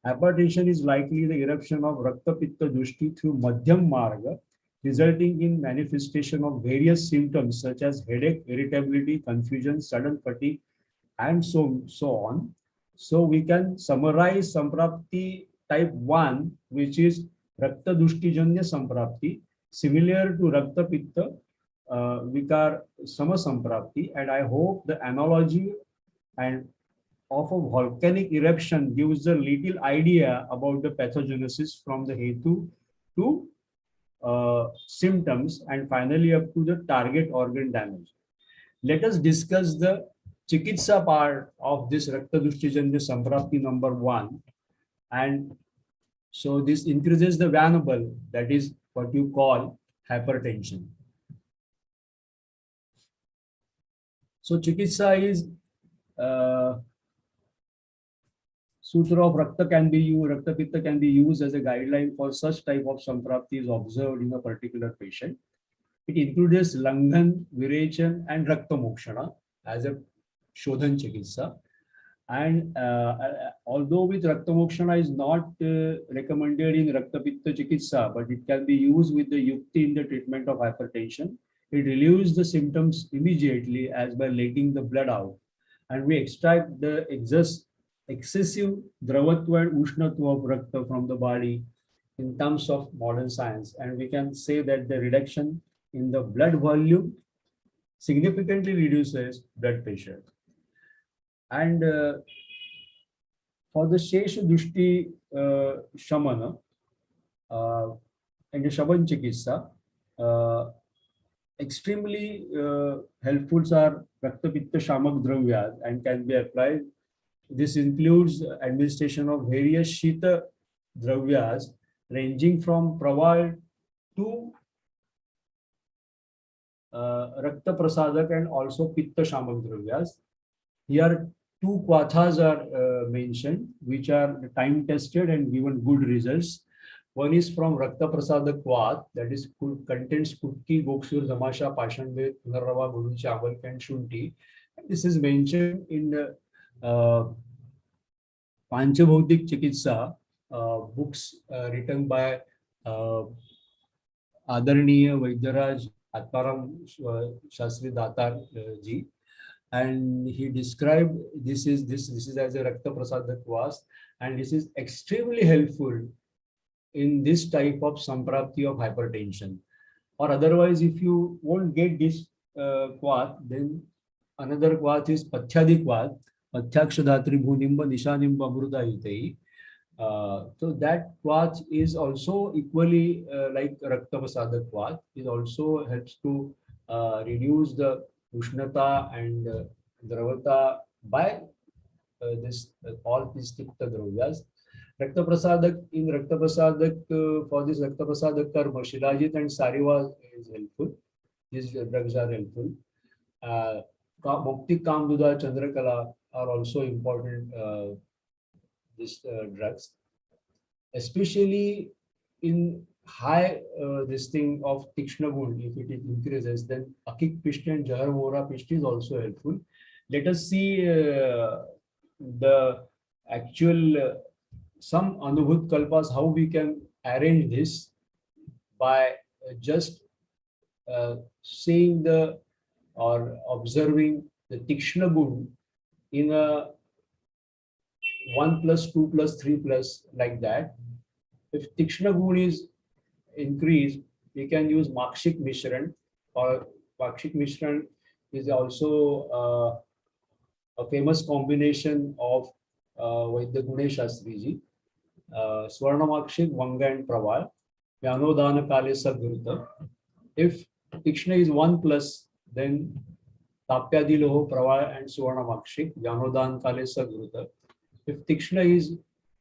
Hypertension is likely the eruption of Rakta Pitta Dushti through Madhyam Marga, resulting in manifestation of various symptoms such as headache, irritability, confusion, sudden fatigue, and so on. So we can summarize Samprapti type 1, which is Rakta Dushti Janya Samprapti, similar to Rakta Pitta Vikar Sama Samprapti, and I hope the analogy and of a volcanic eruption gives a little idea about the pathogenesis from the hetu to symptoms and finally up to the target organ damage. Let us discuss the chikitsa part of this Raktadushti-janya Samprapti number 1. And so this increases the vanable, that is what you call hypertension. So chikitsa is Sutra of Rakta can be used, Rakta Pitta can be used as a guideline for such type of Samprapti is observed in a particular patient. It includes Langhan, Virechan, and Rakta Mokshana as a Shodhan Chikitsa. And although with Rakta Mokshana is not recommended in Rakta Pitta Chikitsa, but it can be used with the Yukti in the treatment of hypertension. It relieves the symptoms immediately as by letting the blood out. And we extract the excessive Dravatva and Ushnatva of Rakta from the body in terms of modern science. And we can say that the reduction in the blood volume significantly reduces blood pressure. And for the Shesha Dushti Shamana and the Shaban Chikitsa, extremely helpful are Rakta Pitta Shamak Dravyas and can be applied. This includes administration of various Shita Dravyas ranging from Praval to Rakta Prasadak and also Pitta Shamak Dravyas. Here, 2 Kwathas are mentioned, which are time tested and given good results. One is from Rakta Prasada Kwath, that is contains Kutki, Goksur, Damasha, Pashanbet, Punarrava, Gudunchi, Avalk, and Shunti. This is mentioned in the Panchabhautik Chikitsa books written by Adarniya Vaidyaraj Atmaram Shastri Datar ji. And he described this is as a Rakta Prasada Kwas, and this is extremely helpful in this type of Samprapti of hypertension. Or otherwise, if you won't get this Kwat, then another Kwat is Pathyadi Kwat, Pathyakshadatri Bhunimba Nishanimba Amruta Yutei. So that Kwat is also equally like Rakta Prasada Kwat. It also helps to reduce the Ushnata and Dravata by all these Tikta Dravyas. Rakta Prasadak, in Rakta Prasadak, for this Rakta Prasadak Karma, Shilajit and Sariva is helpful. These drugs are helpful. Mukti Kamduda, Chandrakala are also important, these drugs. Especially in high this thing of Tikshna Gun, if it increases, then Akik Pishti and Jahar Mora Pishti is also helpful. Let us see the actual some Anubhut Kalpas, how we can arrange this by just seeing the or observing the Tikshna Gun in a 1 plus 2 plus 3 plus like that. If Tikshna Gun is increased, we can use Makshik Mishran, or Makshik Mishran is also a famous combination of Vaidya Gunesh Shastriji, Swarna Makshik, Vanga and Praval, Vyanodana Kale Sagurta. If Tikshna is 1 plus, then Tapyadi Loho, Praval and Swarna Makshik, Vyanodan Kale Sagurta. If Tikshna is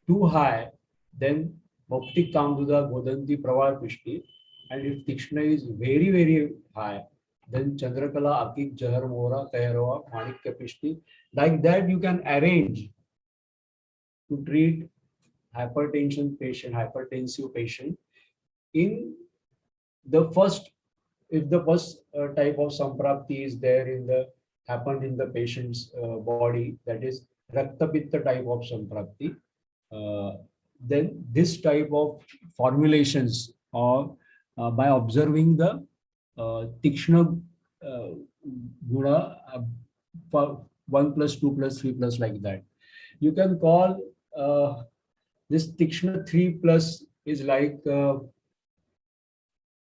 too high, then Bhakti Kamduda, Godanti, Pravar Pishti. And if Tikshna is very, very high, then Chandrakala, Akik, Jahar Mora, Kairava, Manikya Pishti. Like that, you can arrange to treat hypertension patient, hypertensive patient in the first, if the first type of Samprapti is there in the happened in the patient's body, that is Rakta Pitta type of Samprapti. Then this type of formulations or by observing the Tikshna Guna for 1 plus 2 plus 3 plus like that. You can call this Tikshna 3 plus is like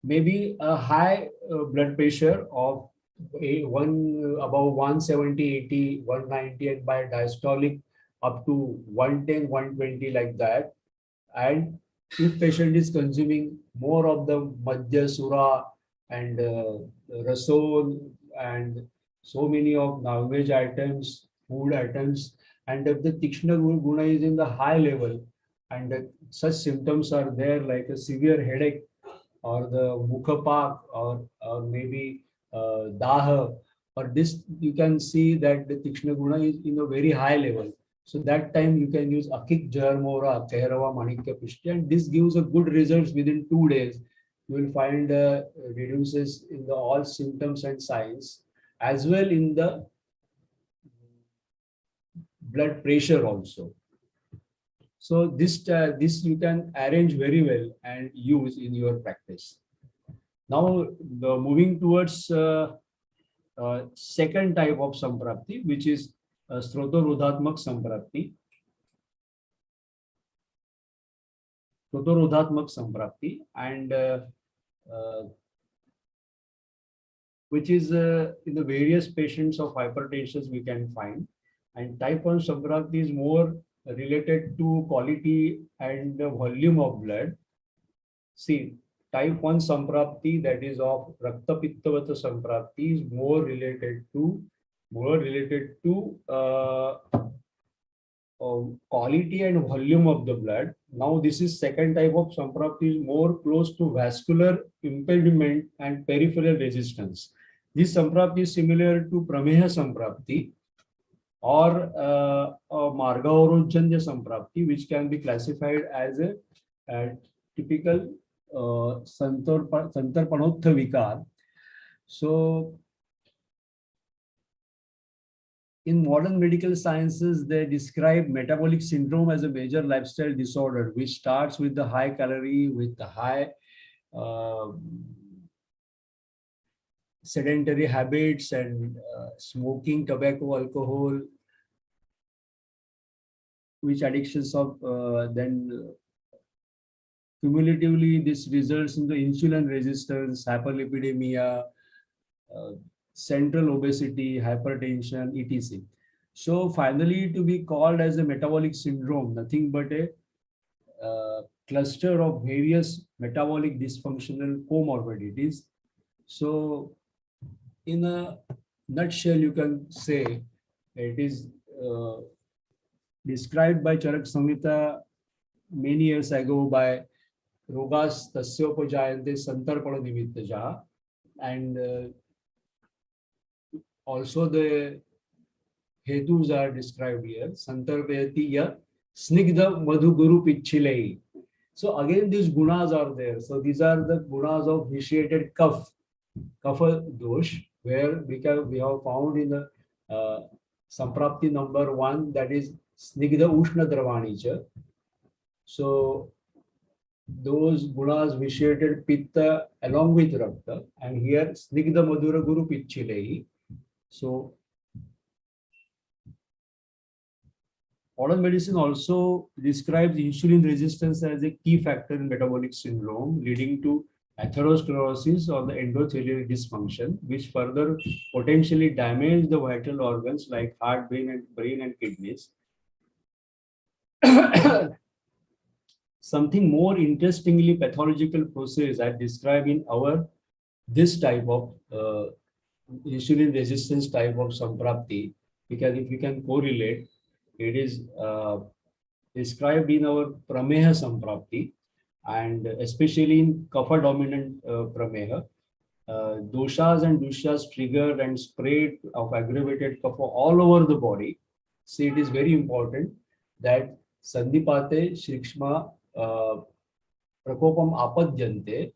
maybe a high blood pressure of above 170, 80, 190, and by diastolic up to 110, 120 like that. And if patient is consuming more of the Madhya Sura and Rasol and so many of non-veg items, food items, and if the Tikshna Guna is in the high level, and such symptoms are there like a severe headache or the Mukhapak or maybe Daha, or this, you can see that the Tikshna Guna is in a very high level. So that time you can use Akik Jarmora, Tehrava Manikya Pishti, and this gives a good results within 2 days. You will find reduces in the all symptoms and signs, as well in the blood pressure also. So this you can arrange very well and use in your practice. Now moving towards second type of samprapti, which is Srotorodhatmak samprapti. Srotorodhatmak samprapti, and which is in the various patients of hypertension we can find. And type 1 samprapti is more related to quality and the volume of blood. See, type 1 samprapti, that is of Rakta Pittavata samprapti, is more related to quality and volume of the blood. Now this is second type of samprapti, is more close to vascular impediment and peripheral resistance. This samprapti is similar to Prameha samprapti or Margaorojanya samprapti, which can be classified as a typical Santarpanotha Vikar. So in modern medical sciences, they describe metabolic syndrome as a major lifestyle disorder, which starts with the high calorie, with the high sedentary habits and smoking, tobacco, alcohol, which addictions of then cumulatively this results in the insulin resistance, hyperlipidemia, central obesity, hypertension, etc. So finally, to be called as a metabolic syndrome, nothing but a cluster of various metabolic dysfunctional comorbidities. So in a nutshell, you can say it is described by Charak Samhita many years ago by Rogas Tasyopajayante Santarpana Nimittaja, and also the hetus are described here. Santarpayati ya snigdha madhu guru pichilei. So again, these gunas are there. So these are the gunas of vitiated kapha dosh, where we have found in the samprapti number 1, that is snigdha ushna dravanicha. So those gunas vitiated pitta along with rakta, and here snigdha madhura guru pichilei. So modern medicine also describes insulin resistance as a key factor in metabolic syndrome, leading to atherosclerosis or the endothelial dysfunction, which further potentially damage the vital organs like heart, brain and kidneys. Something more interestingly pathological process I describe in this type of insulin resistance type of samprapti, because if we can correlate, it is described in our Prameha samprapti, and especially in kapha dominant Prameha. Doshas and dushas triggered and spread of aggravated kapha all over the body. See, it is very important that Sandipate Shrikshma Prakopam Apadyante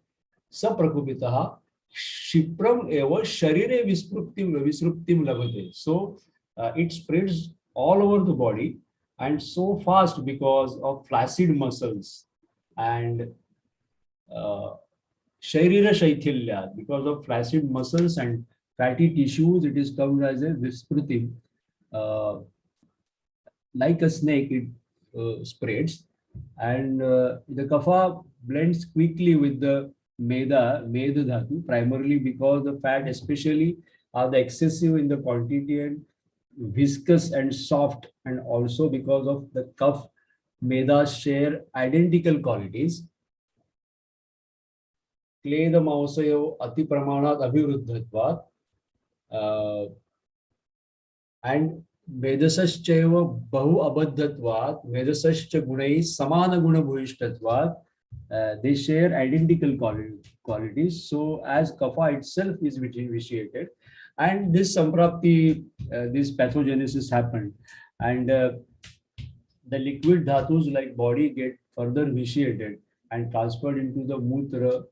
Saprakupitaha Shipram eva Sharire Visruptim Labhate. So it spreads all over the body and so fast because of flaccid muscles and Sharira Shaithilya, because of flaccid muscles and fatty tissues, it is termed as a Visprutim. Like a snake, it spreads, and the kapha blends quickly with the Meda Dhatu, primarily because the fat especially are the excessive in the quantity and viscous and soft, and also because of the cuff medas share identical qualities. क्लेद मांसयो अति प्रमाणात अभिवृद्धत्वात् and मेदसश्चैव बहु अबद्धत्वात् मेदसश्च गुणैः समान गुण भूयिष्ठत्वात् they share identical qualities. So as kapha itself is vitiated, and this samprapti, this pathogenesis happened, and the liquid dhatus like body get further vitiated and transferred into the mutra,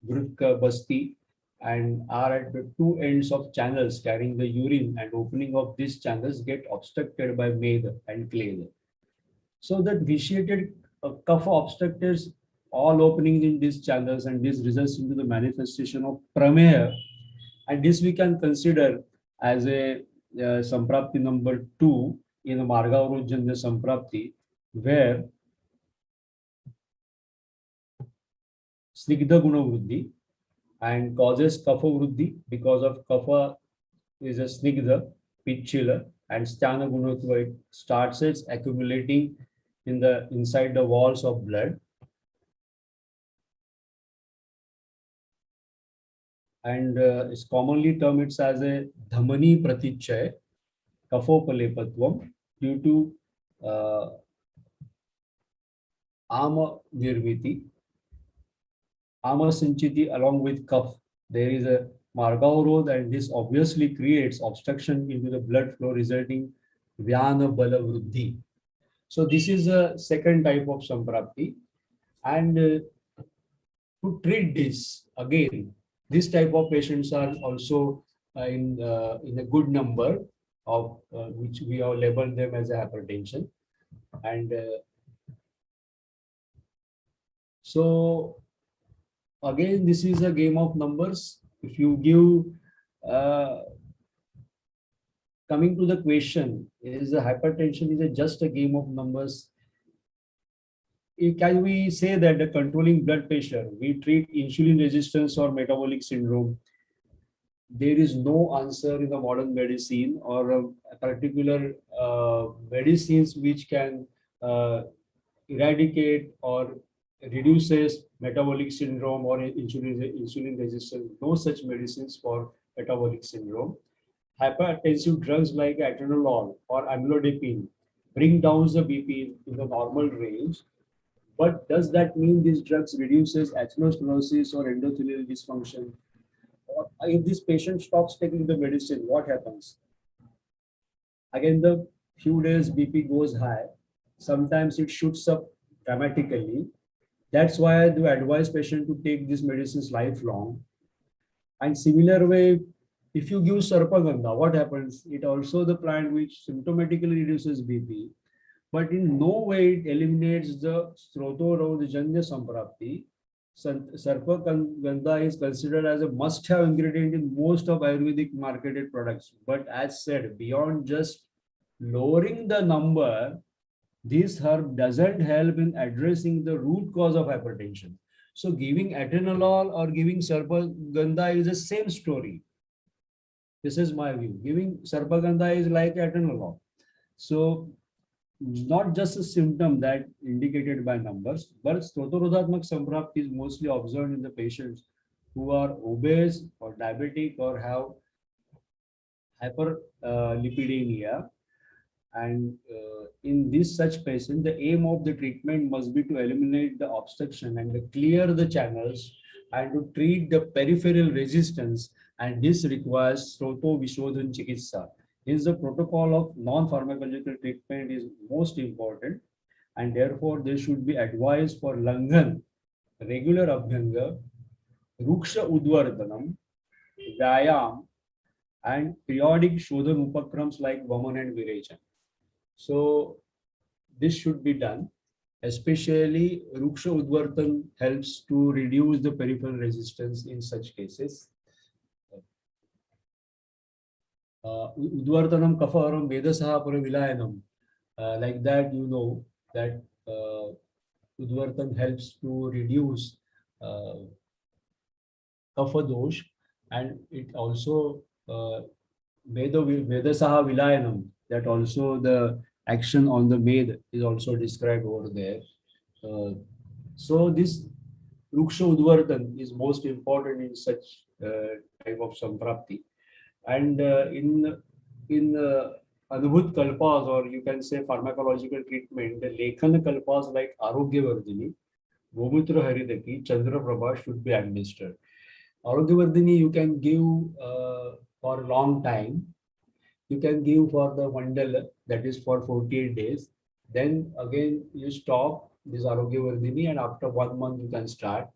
vrika, basti, and are at the two ends of channels carrying the urine, and opening of these channels get obstructed by meda and kleda. So that vitiated kapha obstructs all openings in these channels, and this results into the manifestation of prameya, and this we can consider as a samprapti number 2 in the Margavrojjanya samprapti, where snigdha guna vruddhi and causes kapha vruddhi because of kapha is a snigdha, pitchila, and sthana gunatva, it starts its accumulating in the inside the walls of blood, and it's commonly termed it as a dhamani pratichaya kaphopalepatvam due to ama nirmiti, ama sanchiti along with kaph. There is a margavrod, and this obviously creates obstruction into the blood flow, resulting vyana bala vruddhi. So this is a second type of samprapti, and to treat this again, this type of patients are also in a good number of which we have labeled them as a hypertension, and so again this is a game of numbers. If you give coming to the question, is the hypertension is just a game of numbers? Can we say that the controlling blood pressure, we treat insulin resistance or metabolic syndrome? There is no answer in the modern medicine or a particular medicines which can eradicate or reduces metabolic syndrome or insulin resistance. No such medicines for metabolic syndrome. Hypertensive drugs like atenolol or amlodipine bring down the BP in the normal range. But does that mean these drugs reduces atherosclerosis or endothelial dysfunction? Or if this patient stops taking the medicine, what happens? Again, the few days BP goes high. Sometimes it shoots up dramatically. That's why I do advise patient to take these medicines lifelong. And similar way, if you give sarpagandha, what happens? It also the plant which symptomatically reduces BP, but in no way it eliminates the Srotorodjanya samprapti. Sarpagandha is considered as a must-have ingredient in most of Ayurvedic marketed products. But as said, beyond just lowering the number, this herb doesn't help in addressing the root cause of hypertension. So giving atenolol or giving sarpagandha is the same story. This is my view. Giving sarpagandha is like atenolol. So not just a symptom that indicated by numbers, but Stotorodhatmak samprapti is mostly observed in the patients who are obese or diabetic or have hyperlipidemia. And in this such patient, the aim of the treatment must be to eliminate the obstruction and to clear the channels and to treat the peripheral resistance. And this requires Sroto Vishodhan Chikitsa. Hence, the protocol of non-pharmacological treatment is most important, and therefore they should be advised for Langhan, regular Abhyanga, Ruksha Udvardhanam, Vyayam, and periodic Shodhan Upakrams like Vaman and Virejan. So this should be done, especially Ruksha Udvardhan helps to reduce the peripheral resistance in such cases. Udvardhanam kafaharam vedasaha paravilayanam. Like that, you know that Udvardhan helps to reduce kapha dosh, and it also Medasaha Vilayanam, that also the action on the med is also described over there. So this Ruksha Udvartan is most important in such type of samprapti. And in Anubhut Kalpas, or you can say pharmacological treatment, the Lekhan Kalpas like Arogyavardhini, Gomutra Haridaki, Chandra Prabha should be administered. Arogyavardhini you can give for a long time. You can give for the mandala, that is for 48 days. Then again you stop this Arogyavardhini, and after 1 month you can start.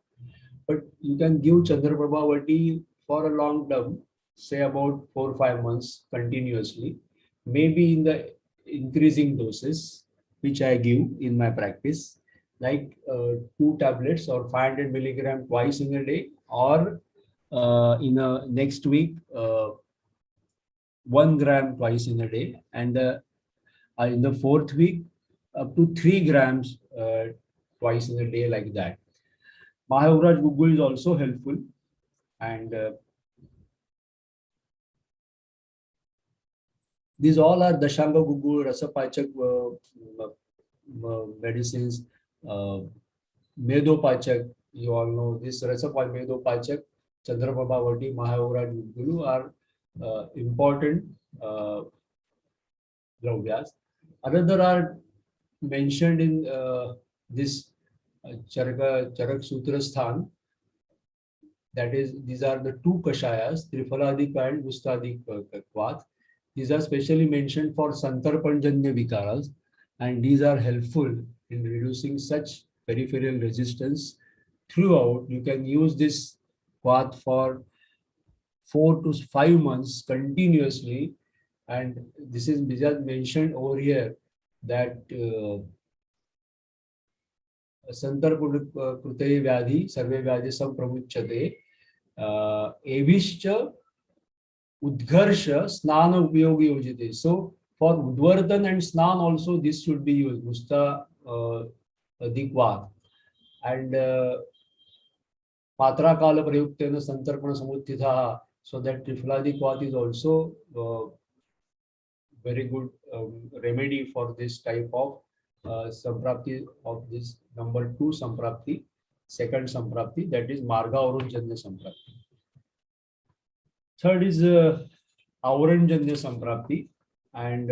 But you can give Chandraprabha Vati for a long term, say about 4 or 5 months continuously, maybe in the increasing doses, which I give in my practice, like 2 tablets or 500 milligram twice in a day, or in a next week 1 gram twice in a day, and in the 4th week up to 3 grams twice in a day, like that. Mahavraj Gugul is also helpful, and these all are Dashanga Gugul, Rasapachak medicines, Medopachak. You all know this Rasapachak, Medopachak, Chandraprabha Vati, Mahavraj Gugulu are important dravyas. Another are mentioned in this Charak Sutra Sthan. That is, these are the 2 kashayas, Trifaladik and Gustadik Kvat. These are specially mentioned for Santarpanjanya Vikaras, and these are helpful in reducing such peripheral resistance throughout. You can use this Kvat for 4 to 5 months continuously, and this is mentioned over here that Santar Krute Vyadhi, Sarve Vyadhi Sam Pramuchate, Evischa Udgharsha Snana Upyogi Ujite. So for Udvartan and Snan also this should be used, Musta Dikvat. And Patra Kala Prayuktena Santarpana Samuttitha, so that Trifladi Kvat is also very good remedy for this type of samprapti, of this number 2 samprapti, second samprapti, that is Marga Aurunjanya samprapti. Third is Auranjanya samprapti, and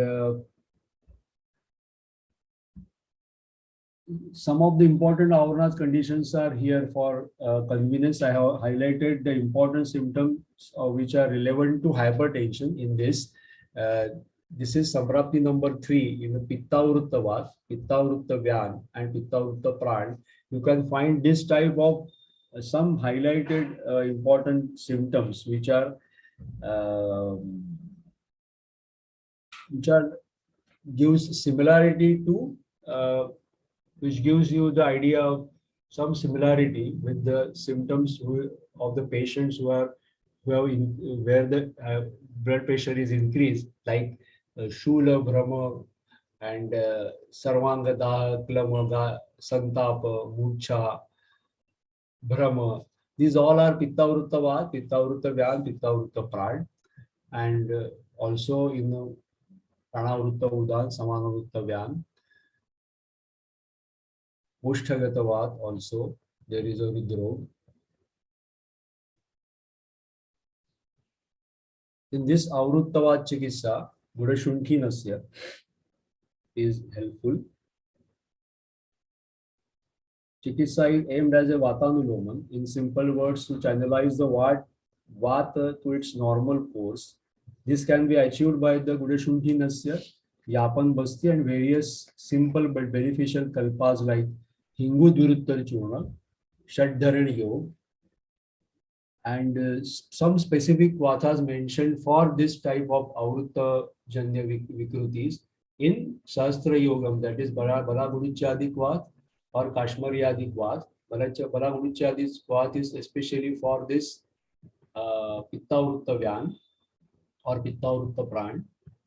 some of the important Auranas conditions are here for convenience. I have highlighted the important symptoms which are relevant to hypertension in this. This is samprapti number 3 in the Pittavruttavat, Pittavrutta Vyan, and Pittavrutta Pran. You can find this type of some highlighted important symptoms which are gives similarity to which gives you the idea of some similarity with the symptoms of the patients who have where the blood pressure is increased, like Shula Brahma and Sarvanga Daha, Klamaga, Santapa, Murcha, Brahma. These all are Pittavruttavad, Pittavrutta Vyan, Pittavrutta Pran, and also in Pranavrutta Udan, Samanavrutta Vyan. Ushthagatavad also, there is a Rudrog. In this Avruttavad Chikitsa, Gudashunkhi Nasya is helpful. Chikitsa is aimed as a Vatanuloman, in simple words, to channelize the Vata to its normal course. This can be achieved by the Gudashunkhi Nasya, Yapan Basti, and various simple but beneficial kalpas like Hingu Duruttar Churna, Shadharan Yog, and some specific vatas mentioned for this type of Avrutta Janya Vikrutis in Sastra Yogam, that is Balagudichadi Vat or Kashmariyadi Vat. Balagudichadi Vat is especially for this Pittavrutta Vyan or Pittavrutta Pran,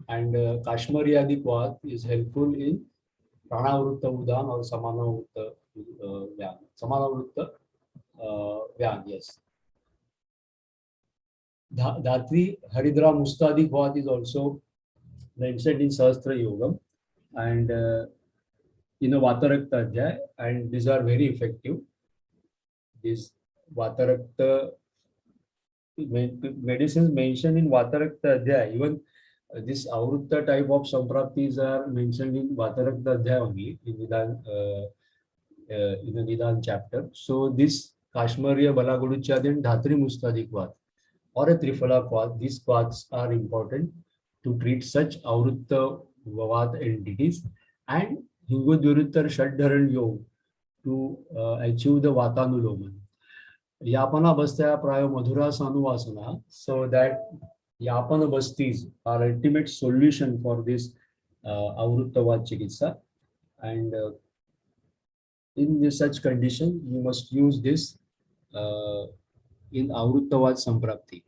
and Kashmariyadi Vat is helpful in Pranavrutta Udan or Samanavrutta Vyan. Samanavrutta Vyan, yes. Dhatri Haridra Mustadi Vat is also mentioned in Sahasra Yogam and in a Vatarakta Adhyay, and these are very effective. These Vatarakta medicines mentioned in Vatarakta Adhyay, even this Avrutta type of Sampraptis are mentioned in Vatarakta Adhyay only in the Nidan chapter. So this Kashmariya Balaguduchad and Dhatri Mustadi Vat or a Triphala Vat, these Vats are important to treat such Avrutta Vat entities, and Hinguduruttar Shadharan Yog to achieve the Vatanuloman. Yapana Bastaya Prayo Madhura Sanuvasana, so that Yapana Bastis are ultimate solution for this Avruttavad Chikitsa. And in such condition, you must use this in Avruttavad Samprapti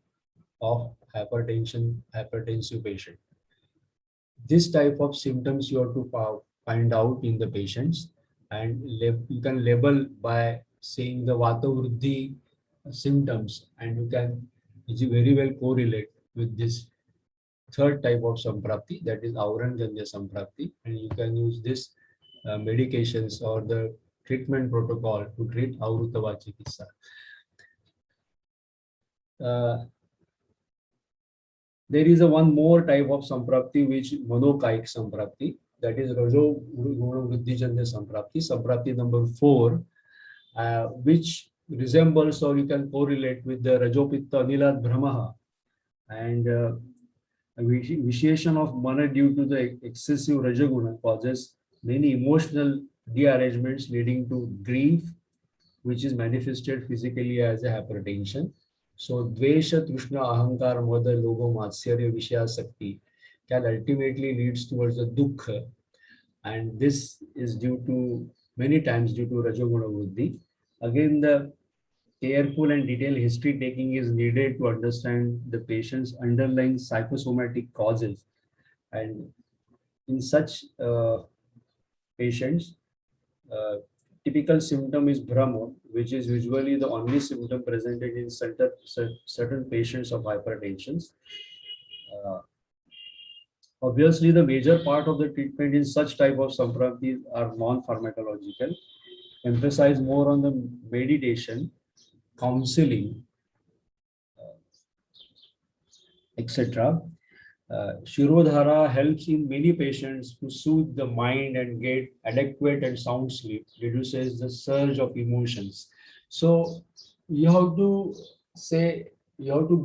of hypertensive patient. This type of symptoms you have to find out in the patients, and you can label by saying the Vata Vruddhi symptoms, and you can very well correlate with this third type of Samprapti, that is Auranjanya Samprapti, and you can use this medications or the treatment protocol to treat Avruttava Chikitsa. There is one more type of Samprapti, which Manokaik Samprapti, that is Rajo Guna Vruddhijanya Samprapti, Samprapti number 4, which resembles or you can correlate with the Rajopitta Anilat Brahmaha, and vitiation of mana due to the excessive Rajaguna causes many emotional dearrangements leading to grief, which is manifested physically as a hypertension. So Dvesha, Trishna, Ahankar, Mada, Logo, Matsarya, Vishya, Sakti can ultimately leads towards the Dukkha, and this is due to many times due to Rajaguna Vruddhi. Again, the careful and detailed history taking is needed to understand the patient's underlying psychosomatic causes, and in such patients, typical symptom is Brahma, which is usually the only symptom presented in certain patients of hypertension. Obviously, the major part of the treatment in such type of sampraptis are non-pharmacological, emphasize more on the meditation, counseling, etc. Shirodhara helps in many patients to soothe the mind and get adequate and sound sleep, reduces the surge of emotions. So you have to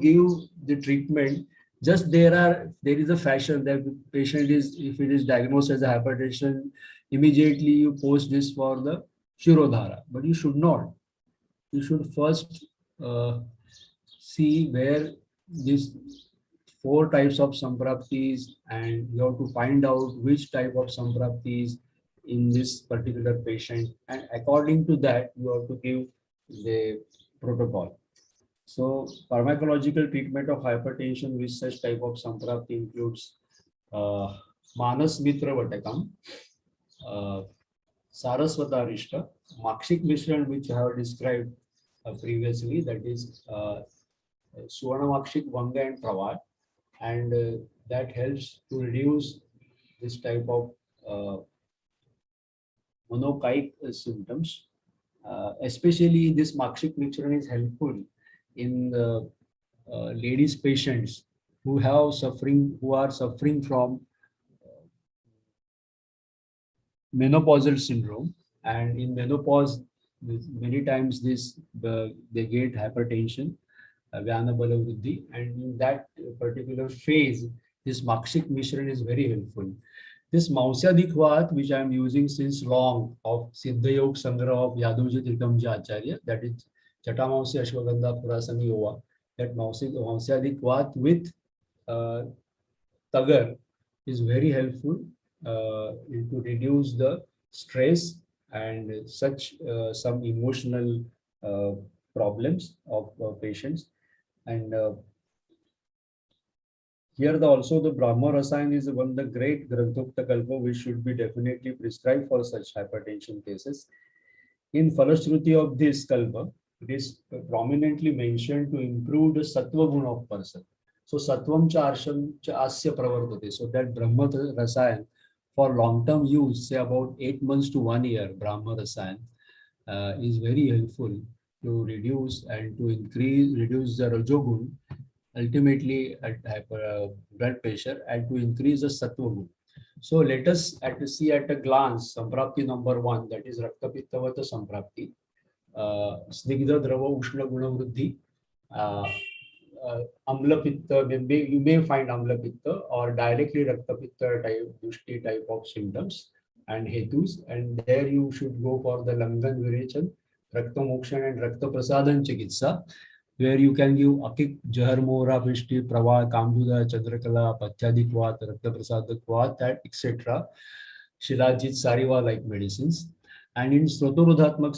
give the treatment. Just there is a fashion that the patient is, if it is diagnosed as a hypertension, immediately you post this for the Shirodhara, but you should not. You should first see where these 4 types of sampraptis, and you have to find out which type of sampraptis in this particular patient, and according to that you have to give the protocol. So pharmacological treatment of hypertension with such type of samprapti includes Manas Mitra Vatakam, Saraswata Rishta, Makshik Mishran, which I have described previously, that is Suvarna Makshik, Vanga and Pravat, and that helps to reduce this type of monokaik symptoms. Especially this Makshik Mishran is helpful in the ladies patients who are suffering from menopausal syndrome, and in menopause many times they get hypertension, Vyana Bala Vruddhi, and in that particular phase this Makshik Mishran is very helpful. This Mausyadhik Vat, which I am using since long, of Siddha Yog Sangrah of Yadavji Trikamji Acharya, that is Chatamausi Ashwagandha Purasani Yova, that Mausyadhik Vat with Tagar is very helpful to reduce the stress and such some emotional problems of patients. And here also the Brahma Rasayan is one of the great Granthokta Kalpa, which should be definitely prescribed for such hypertension cases. In Falashruti of this Kalpa, it is prominently mentioned to improve the sattva guna of person. So Sattvam cha arsham cha asya pravartate. So that Brahma Rasayan for long-term use, say about 8 months to 1 year, Brahma Rasayan is very helpful to reduce and to reduce the Rajogun, ultimately at blood pressure, and to increase the Sattva guna. So let us see at a glance Samprapti number 1, that is Rakta Pittavata Samprapti. Snigdha Drava Ushna Guna Vruddhi. Amla Pitta, you may find Amla Pitta or directly Rakta Pitta type, Dushti type of symptoms and Hetus, and there you should go for the Langan Virechan, Rakta Mokshan and Rakta Prasadan Chikitsa, where you can give Akik, Jahar Mora, Vishti, Prava, Kambuda, Chandrakala, Pathyadikvat, Rakta Prasadakvat, etc. Shilajit, Sariva like medicines. And in Srotorodhatmak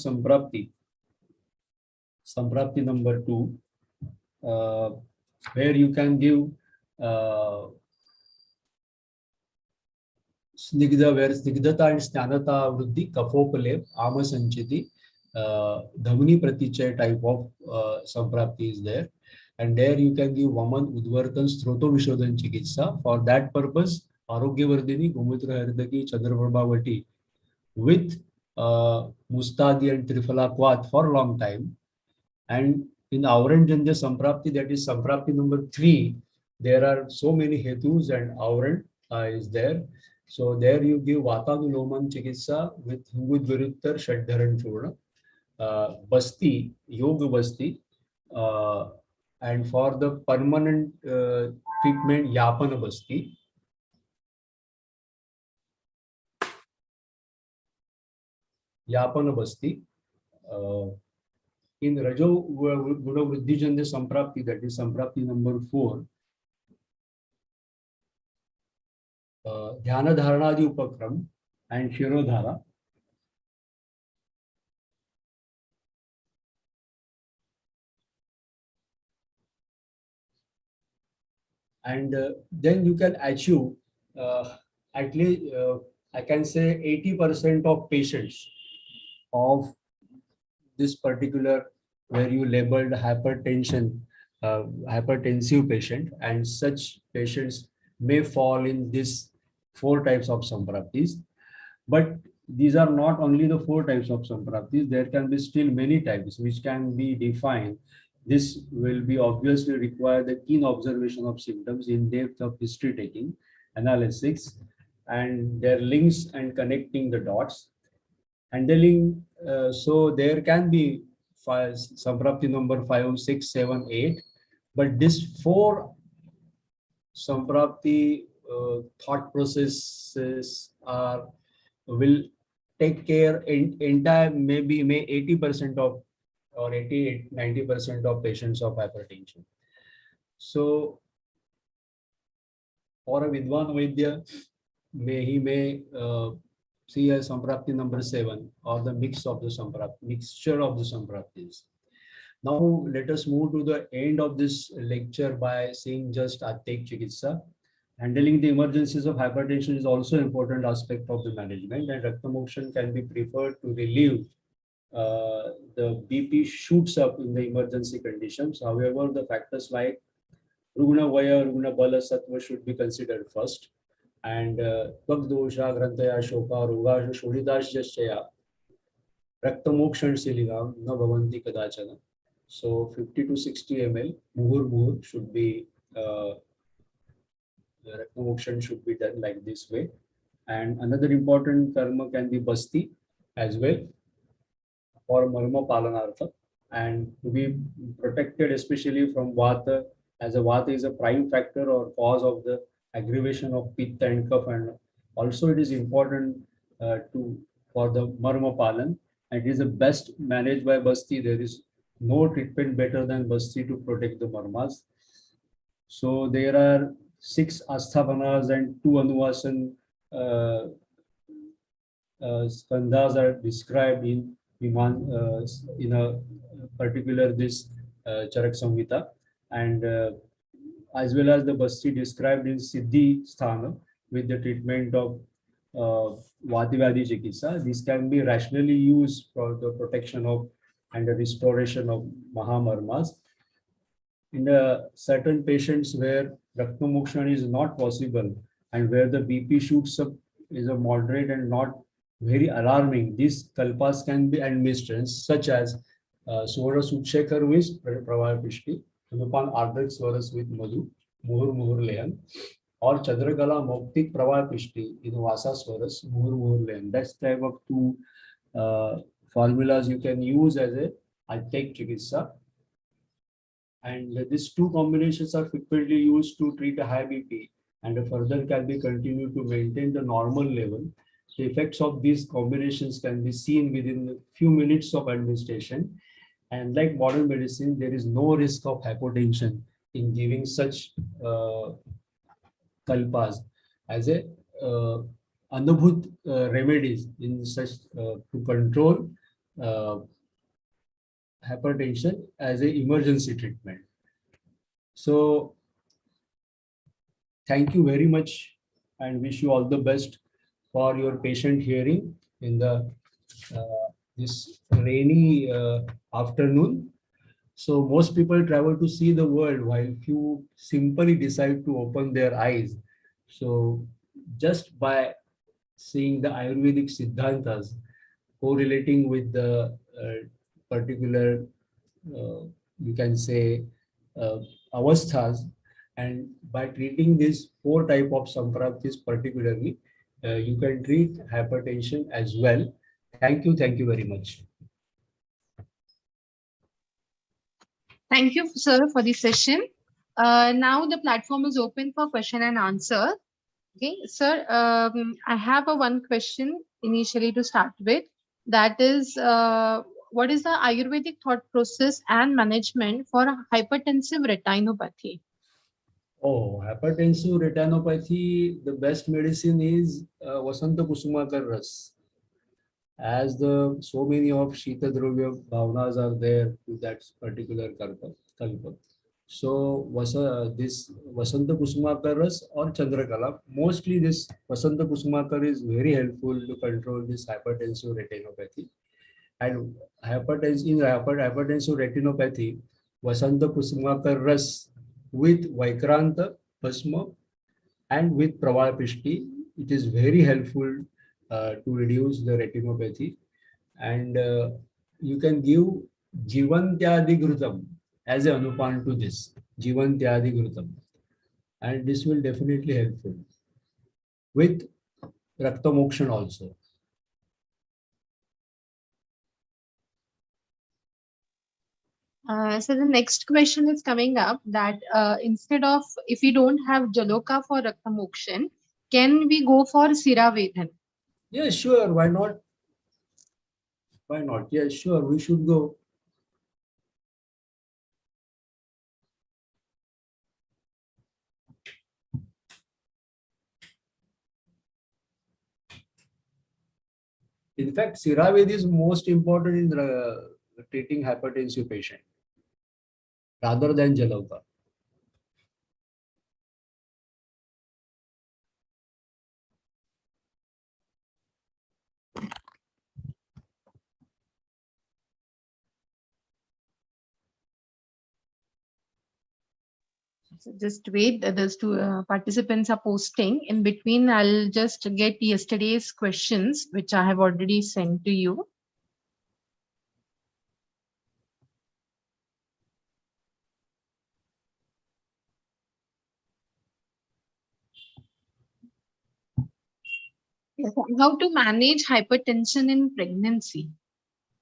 Samprapti number 2, where you can give Snigdha, where Snigdhata and Snanata Vruddhi, Kafopale, Ama Sanchiti, Dhamani Pratichay type of Samprapti is there. And there you can give Vaman, Udvartan, Stroto Vishodhan Chikitsa. For that purpose, Arogyavardhini, Gomitra Hardaki, Chandraprabhavati with Mustadi and Trifala Kwat for a long time. And in Auran Janja Samprapti, that is Samprapti number 3, there are so many Hetus and Auran is there. So there you give Vatanuloman Chikitsa with Hungud Viruttar Shadharan Churna, Basti, Yoga Basti, and for the permanent treatment, Yapana Basti. Yapana Basti. In Rajo Guna Vruddhijanya Samprapti, that is Samprapti number 4, Dhyana Dharanadi Upakram and Shirodhara. And then you can achieve at least, I can say 80% of patients of this particular, where you labeled hypertension, hypertensive patient, and such patients may fall in this 4 types of sampraptis. But these are not only the 4 types of sampraptis, there can be still many types which can be defined. This will be obviously require the keen observation of symptoms, in depth of history taking, analysis, and their links and connecting the dots. Handling, so there can be Samprapti number 5, 6, 7, 8, but this 4 Samprapti thought processes will take care entire maybe 80% of or 90% of patients of hypertension. So for a Vidwan Vaidya, he may see a Samprapti number 7 or the mixture of the Sampraptis. Now let us move to the end of this lecture by seeing just Atek Chikitsa. Handling the emergencies of hypertension is also an important aspect of the management, and Rakta Mokshan can be preferred to relieve the BP shoots up in the emergency conditions. However, the factors like Rugna Vaya, Rugna Bala Sattva should be considered first. And Dosha, Grantaya, Shoka, Ruga, Shodidash Jashaya, Rakta Mokshan Siliga, Na Bhavanti Kadachana. So 50 to 60 ml, Muhur should be Rakta Mokshan should be done like this way. And another important karma can be Basti as well, or Marma Palanartha, and to be protected especially from Vata, as a Vata is a prime factor or cause of the aggravation of Pitta and Kapha, and also it is important for the Marma Palan, and it is the best managed by Basti. There is no treatment better than Basti to protect the Marmas. So there are 6 Asthapanas and 2 Anuvasan skandhas are described in a particular this Charak Samhita, and as well as the Basti described in Siddhi Sthana with the treatment of Vativadi Chikitsa. This can be rationally used for the protection of and the restoration of Mahamarmas. In certain patients where Raktamokshan is not possible and where the BP shoots up is a moderate and not very alarming, these kalpas can be administered, such as Swara Sutshekar with Pravaya Pishti, Anupan Ardhak Swaras with Madhu, Muhur Muhur Lehan, or Chandrakala Moktik Pravaya Pishti in Vasa Swaras, Muhur Muhur Lehan. That's type of two formulas you can use as a Ayurvedic Chikitsa. And these two combinations are frequently used to treat a high BP and further can be continued to maintain the normal level. The effects of these combinations can be seen within a few minutes of administration. And like modern medicine, there is no risk of hypotension in giving such kalpas as a anubhut remedies in such to control hypertension as an emergency treatment. So thank you very much and wish you all the best for your patient hearing in the this rainy afternoon. So most people travel to see the world while few simply decide to open their eyes. So just by seeing the Ayurvedic Siddhantas correlating with the particular, you can say, avasthas, and by treating these four type of sampraptis particularly, you can treat hypertension as well. Thank you very much. Thank you, sir, for the session. Now the platform is open for question and answer. Okay, sir, I have one question initially to start with. That is, what is the Ayurvedic thought process and management for hypertensive retinopathy? Oh, hypertensive retinopathy, the best medicine is Vasanta Kusumakar Ras. As the so many of Shita Dravya Bhavnas are there to that particular kalpa. So this Vasanta Kusumakar Ras or Chandrakala, mostly this Vasanta Kusumakar is very helpful to control this hypertensive retinopathy. And hypertensive retinopathy, Vasanta Kusumakar Ras with Vaikranta Bhasma and with Pravapishti, it is very helpful to reduce the retinopathy. And you can give Jivantyadi Ghrutam as an anupan to this, Jivantyadi Ghrutam. And this will definitely helpful with Raktamokshan also. So the next question is coming up that instead of, if we don't have Jaloka for Raktamokshan, can we go for Siravedhan? Yeah, sure. Why not? Why not? Yeah, sure. We should go. In fact, Siraved is most important in treating hypertensive patient rather than Jaloka. So just wait, there's two participants are posting. In between, I'll just get yesterday's questions, which I have already sent to you. Yes. How to manage hypertension in pregnancy,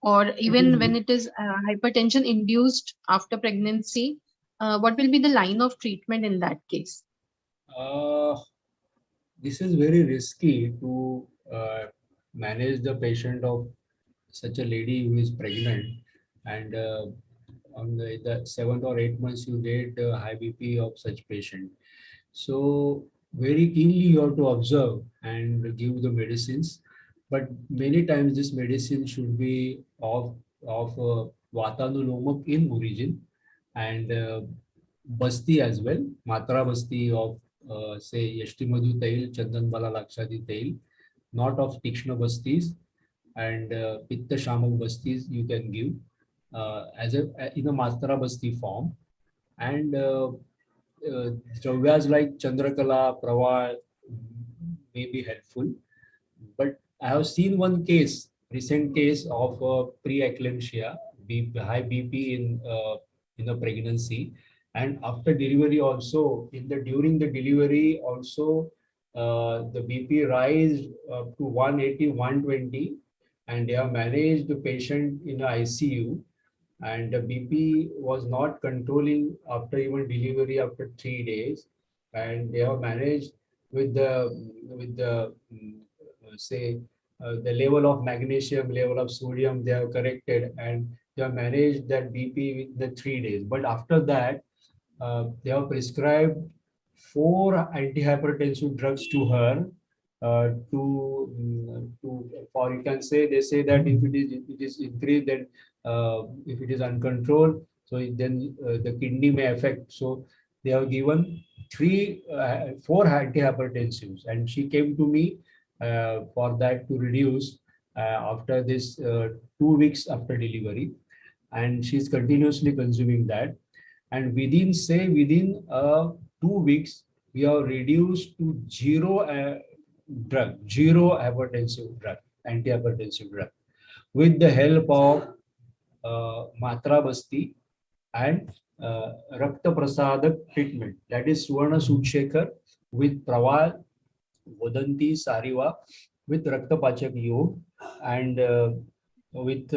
or even when it is hypertension induced after pregnancy, what will be the line of treatment in that case? This is very risky to manage the patient of such a lady who is pregnant, and on the 7th or 8th months you get high BP of such patient. So very keenly you have to observe and give the medicines, but many times this medicine should be of Vatanulomak in origin, and Basti as well, Matra Basti of say Yashtimadhu Tail, Chandanbala Lakshadi Tail, not of Tikshna Bastis, and Pitta Shamak Bastis you can give. as a in a Matra Basti form, and dravyas like Chandrakala, Praval may be helpful. But I have seen one case, recent case of preeclampsia, high BP in a pregnancy, and after delivery also, during the delivery also, the BP rise up to 180, 120, and they have managed the patient in ICU, and the BP was not controlling after even delivery after 3 days, and they have managed with say the level of magnesium, level of sodium they have corrected, and they have managed that BP with the 3 days. But after that, they have prescribed 4 antihypertensive drugs to her for, you can say, they say that if it is increased, then if it is uncontrolled, so then the kidney may affect. So they have given 4 antihypertensives, and she came to me for that to reduce after this 2 weeks after delivery, and she's continuously consuming that. And within 2 weeks, we have reduced to zero hypertensive drug, antihypertensive drug, with the help of Matra Basti and Rakta Prasadak treatment. That is Suvarna Sudshekar with Praval, Vodanti, Sariva, with Rakta Pachak Yog, and with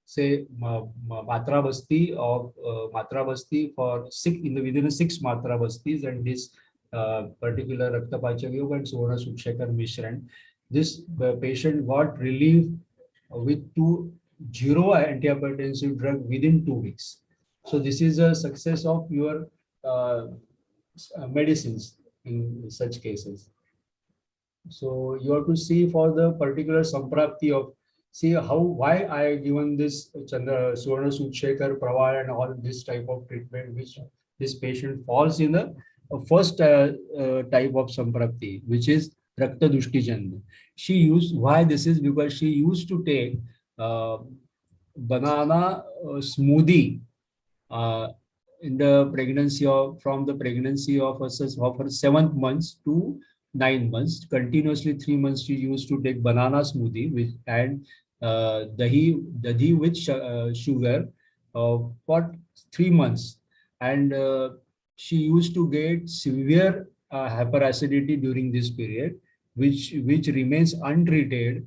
say Matra Basti of Matra Basti for within 6 Matra Bastis, and this particular Rakta Pachak Yoga and Suvarna Sudshekar Mishran. This patient got relief with zero antihypertensive drug within 2 weeks. So this is a success of your medicines in such cases. So you have to see for the particular samprapti of, see why I given this Suvarna Sudshekar, Praval, and all this type of treatment, which this patient falls in the first type of samprapti, which is Rakta Dushtijan. She used, why this is because she used to take banana smoothie in the pregnancy from the pregnancy of her 7th month to 9 months. Continuously 3 months she used to take banana smoothie with and dahi with sugar for 3 months, and she used to get severe hyperacidity during this period, which remains untreated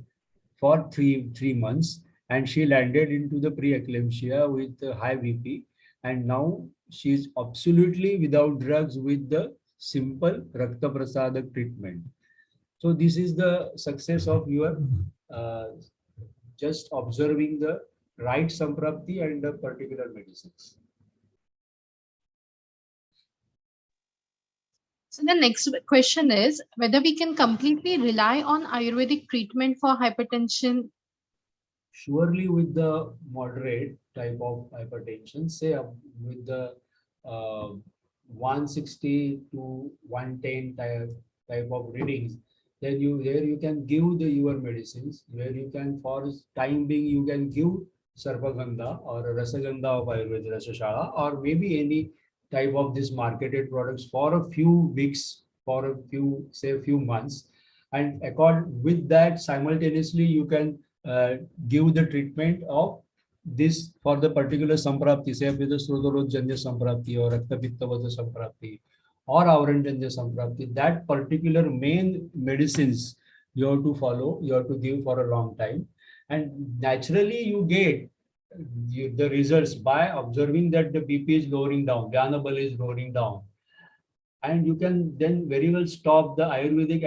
for three months, and she landed into the preeclampsia with high BP, and now she is absolutely without drugs with the simple Rakta Prasadak treatment. So this is the success of your just observing the right samprapti and the particular medicines. So the next question is whether we can completely rely on Ayurvedic treatment for hypertension. Surely with the moderate type of hypertension, say with the 160 to 110 type of readings, then you can give your medicines, where you can, for time being, you can give Sarpagandha or Rasagandha of Ayurveda Rasashala, or maybe any type of this marketed products for a few weeks, for a few months, and with that simultaneously you can give the treatment of this for the particular samprapti, say with the Srodorojjanya samprapti or Raktapittavada samprapti or Avrandjanya samprapti. That particular main medicines you have to follow, you have to give for a long time, and naturally you get the results by observing that the BP is lowering down, Dhyanabal is lowering down, and you can then very well stop the Ayurvedic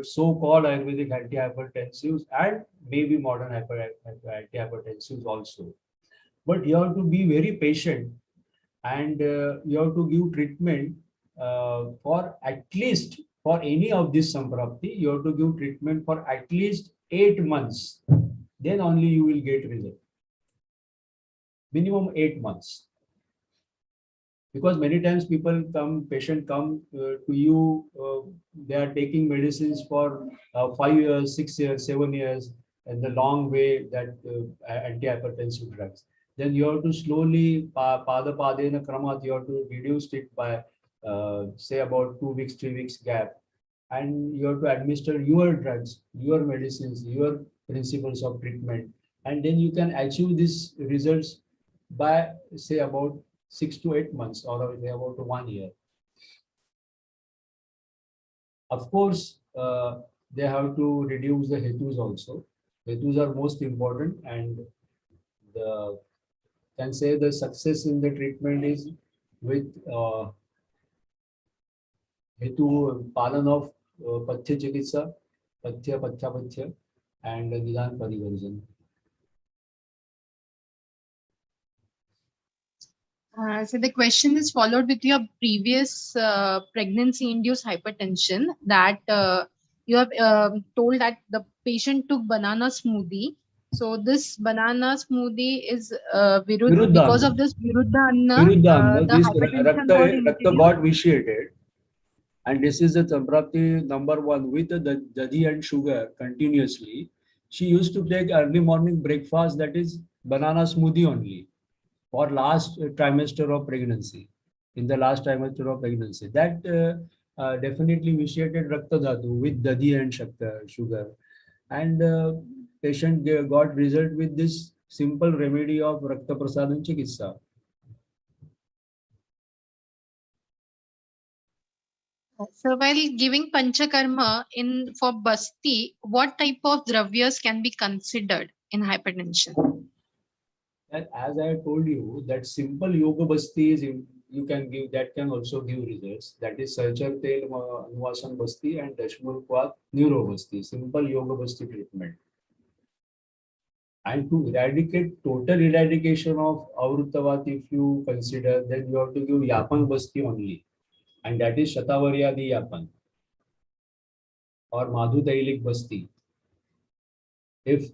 so-called Ayurvedic antihypertensives, and maybe modern antihypertensives also. But you have to be very patient, and you have to give treatment for at least, for any of this samprapti, you have to give treatment for at least 8 months. Then only you will get result. Minimum 8 months. Because many times patient come to you, they are taking medicines for 5 years, 6 years, 7 years, and the long way that antihypertensive drugs. Then you have to slowly, pada padena kramat, you have to reduce it by say about 2 weeks, 3 weeks gap. And you have to administer your drugs, your medicines, your principles of treatment. And then you can achieve these results by say about 6 to 8 months or about 1 year. Of course, they have to reduce the hetus also. Hetus are most important, and the can say the success in the treatment is with hetu palan of pathya chikitsa, pathya, and nidan parivarjan. So the question is followed with your previous pregnancy-induced hypertension that you have told that the patient took banana smoothie. So this banana smoothie is Viruddha because Anna. of this Viruddha Anna, Viruddha, the this hypertension got Rakta introduced. got vitiated, and this is the Samprapti number 1 with the dadi and sugar continuously. She used to take early morning breakfast, that is banana smoothie only, for last trimester of pregnancy. In the last trimester of pregnancy, that definitely vitiated Rakta Dhatu with dadi and sugar, and patient got result with this simple remedy of Rakta Prasadam Chikitsa. So while giving panchakarma in for basti, what type of dravyas can be considered in hypertension? And as I told you, that simple yoga basti is you can give, that can also give results. That is Sarchar Tel Nuvasan Basti and Dashmul Kwat Neuro Basti, simple yoga basti treatment. And to eradicate, total eradication of Avruttavat, if you consider, then you have to give Yapan Basti only. And that is Shatavaryadi Yapan or Madhu Tailik Basti. If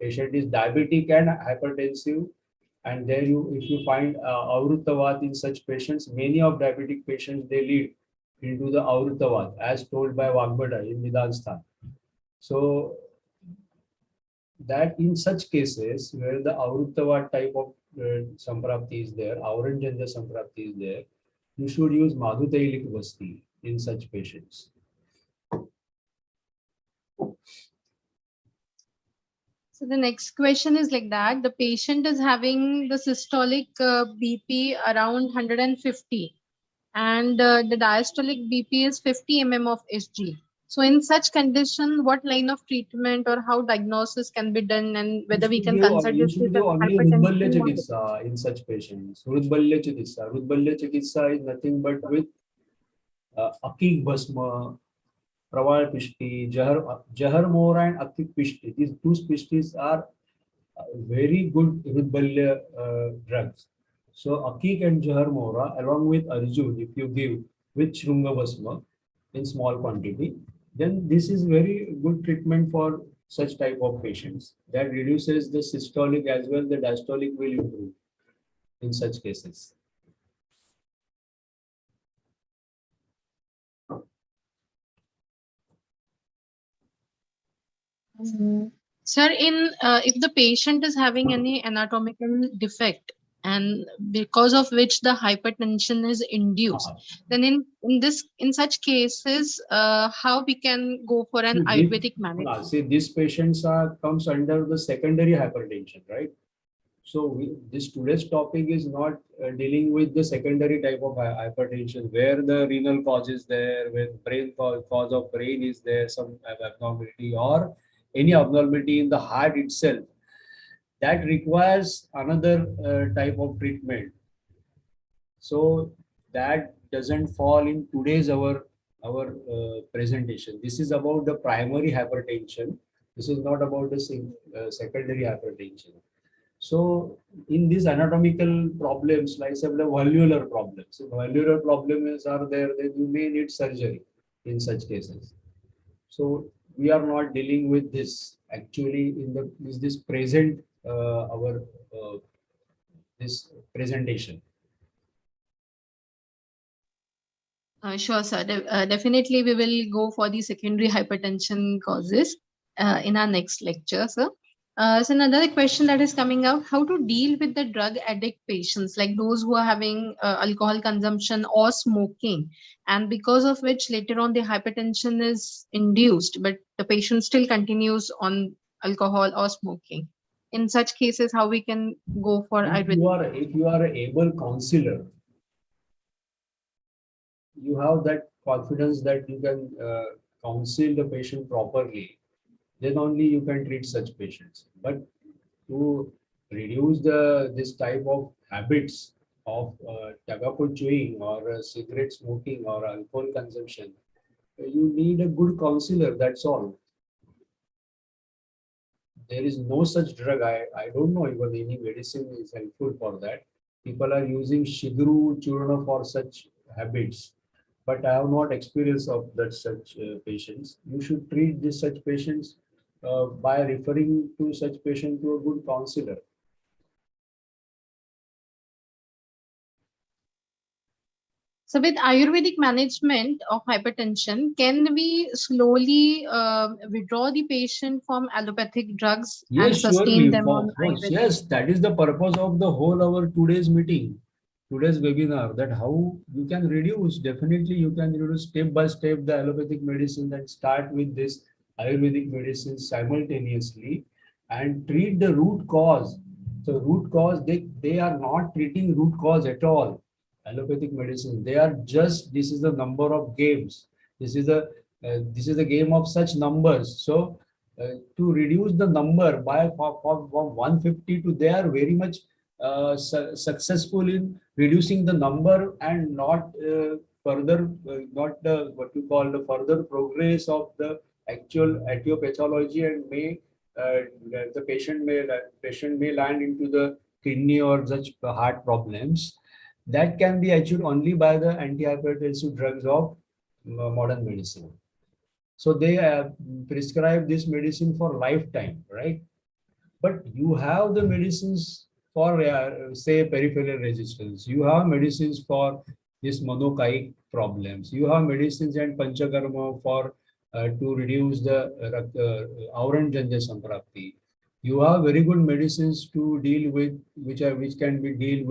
patient is diabetic and hypertensive, and there if you find Avruttavat in such patients, many of diabetic patients, they lead into the Avruttavat as told by Vagbada in Nidanstan. So that in such cases where the Avruttavat type of Samprapti is there, Auranjanja Samprapti is there, you should use Madhu Tailik Basti in such patients. So the next question is like that. The patient is having the systolic BP around 150 and the diastolic BP is 50 mm of Hg. So in such condition, what line of treatment or how diagnosis can be done and whether we can consider you this should as give only Rudbalya hypertension? Chikitsa in such patients. Rudbalya Chikitsa. Rudbalya Chikitsa is nothing but with Akik Basma, Praval Pishti, Jahar Mora and Akik Pishti. These two species are very good Rudbalya drugs. So Akik and Jahar Mora along with Arjun, if you give with Shrunga Basma in small quantity, then this is very good treatment for such type of patients. That reduces the systolic as well, the diastolic will improve in such cases. Sir, in if the patient is having any anatomical defect and because of which the hypertension is induced, then in such cases, how we can go for an Ayurvedic management? See, these patients comes under the secondary hypertension, right? So this today's topic is not dealing with the secondary type of hypertension where the renal cause is there, where brain cause of brain is there, some abnormality or any abnormality in the heart itself. That requires another type of treatment. So that doesn't fall in today's our presentation. This is about the primary hypertension. This is not about the secondary hypertension. So in these anatomical problems, like say the valvular problems, if valvular problems are there, then you may need surgery in such cases. So we are not dealing with this. Actually, is this present our this presentation? Sure, sir. Definitely, we will go for the secondary hypertension causes. in our next lecture, sir. So another question that is coming up: how to deal with the drug addict patients, like those who are having alcohol consumption or smoking, and because of which later on the hypertension is induced, but the patient still continues on alcohol or smoking. In such cases, how we can go for Ayurvedic? If you are an able counselor, you have that confidence that you can counsel the patient properly, then only you can treat such patients. But to reduce this type of habits of tobacco chewing or cigarette smoking or alcohol consumption, you need a good counselor, that's all. There is no such drug. I don't know even any medicine is helpful for that. People are using Shigru Churna for such habits, but I have not experience of that such patients. You should treat this such patients by referring to such patient to a good counselor. So with Ayurvedic management of hypertension, can we slowly withdraw the patient from allopathic drugs and Yes, sustain surely. them on Of course, Ayurvedic? yes, that is the purpose of the whole our today's meeting, today's webinar. That how you can reduce. Definitely, you can reduce step by step the allopathic medicine and start with this Ayurvedic medicine simultaneously and treat the root cause. So root cause, they are not treating root cause at all. Allopathic medicine, they are just, this is the number of games. This is the game of such numbers. So to reduce the number by from 150 to, they are very much successful in reducing the number and not further not the what you call the further progress of the actual etiology, and may the patient may land into the kidney or such heart problems. That can be achieved only by the antihypertensive drugs of modern medicine. So they prescribe this medicine for lifetime, right? But you have the medicines for, say, peripheral resistance. You have medicines for this monochaic problems. You have medicines and panchakarma for to reduce the auran janja samprapti. You have very good medicines to deal with, which can be deal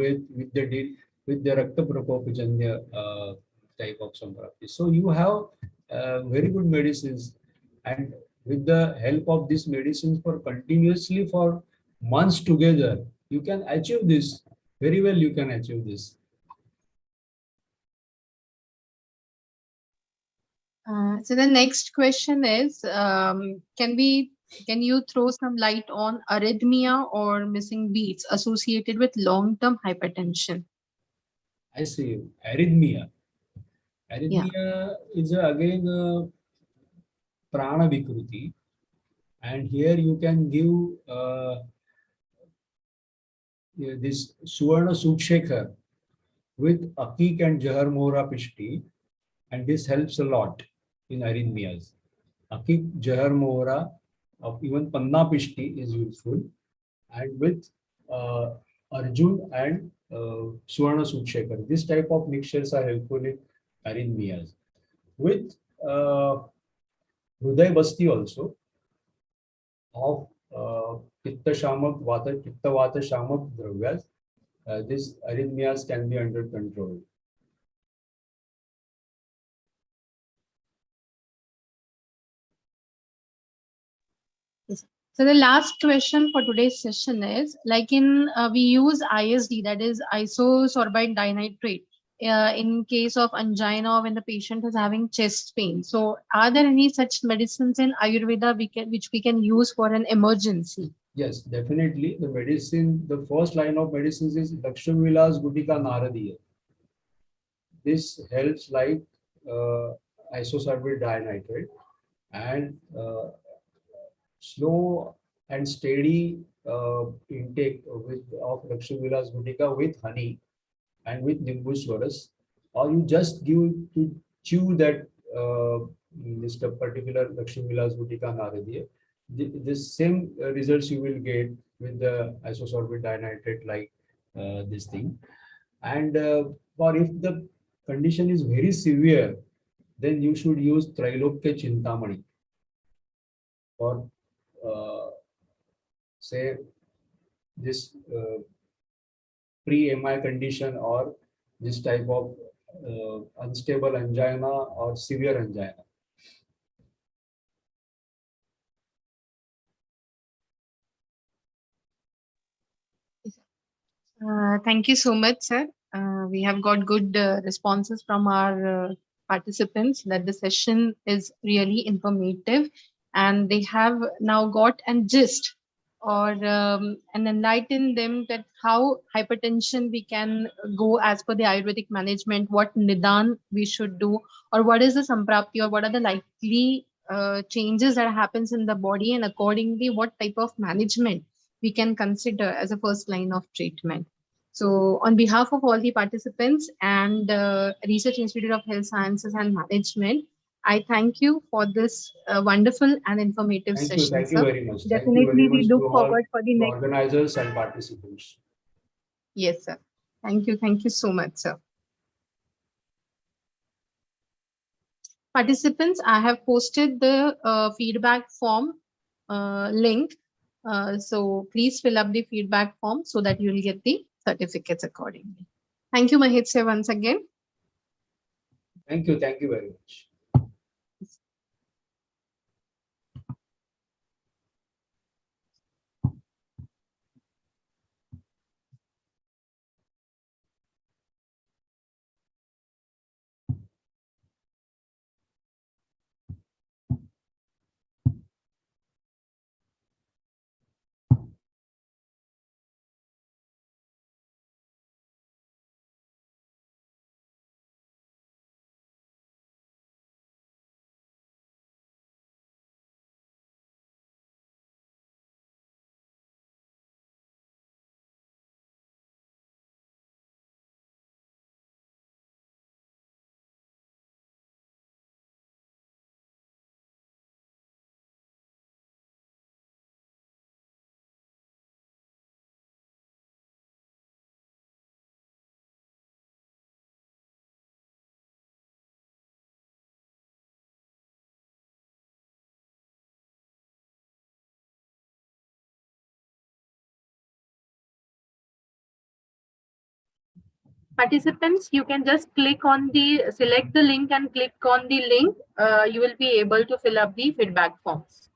with the rakta prakopajanya type of samprapti. So you have very good medicines, and with the help of these medicines for continuously for months together, you can achieve this very well. You can achieve this. So the next question is, can you throw some light on arrhythmia or missing beats associated with long-term hypertension? I see. Arrhythmia. Yeah. Arrhythmia is again prana vikruti, and here you can give this Suvarna Sukshekhar with Akik and Jahar Mohra Pishti, and this helps a lot in arrhythmias. Akik, Jahar Mohra, of even Panna Pishti is useful, and with Arjun and Suvarna Sukshekhar. This type of mixtures are helpful in arrhythmias. With Hruday Basti also of Pitta Shamak, Vata, Pitta Vata Shamak Dravyas, these arrhythmias can be under control. Yes. So the last question for today's session is, like we use ISD, that is isosorbide dinitrate, in case of angina or when the patient is having chest pain. So are there any such medicines in Ayurveda which we can use for an emergency? Yes, definitely. The medicine, the first line of medicines is Lakshmivilas Gutika Naradiya. This helps like isosorbide dinitrate, and slow and steady intake of Lakshmivilas Gutika with honey and with Nimbu Swaras, or you just give to chew that this particular Lakshmivilas Gutika Naradiya. The same results you will get with the isosorbide dinitrate, like this thing. And for if the condition is very severe, then you should use Trailokya Chintamani for say this pre-MI condition or this type of unstable angina or severe angina. Thank you so much, sir. We have got good responses from our participants that the session is really informative, and they have now got an gist or and enlighten them that how hypertension we can go as per the Ayurvedic management, what nidan we should do, or what is the samprapti, or what are the likely changes that happens in the body, and accordingly what type of management we can consider as a first line of treatment. So on behalf of all the participants and Research Institute of Health Sciences and Management, I thank you for this wonderful and informative session. Thank you very much. Definitely, we look to forward for the next. Organizers and participants. Yes, sir. Thank you. Thank you so much, sir. Participants, I have posted the feedback form link. So please fill up the feedback form so that you will get the certificates accordingly. Thank you, Mahit, once again. Thank you very much. Participants, you can just click on select the link and click on the link. You will be able to fill up the feedback forms.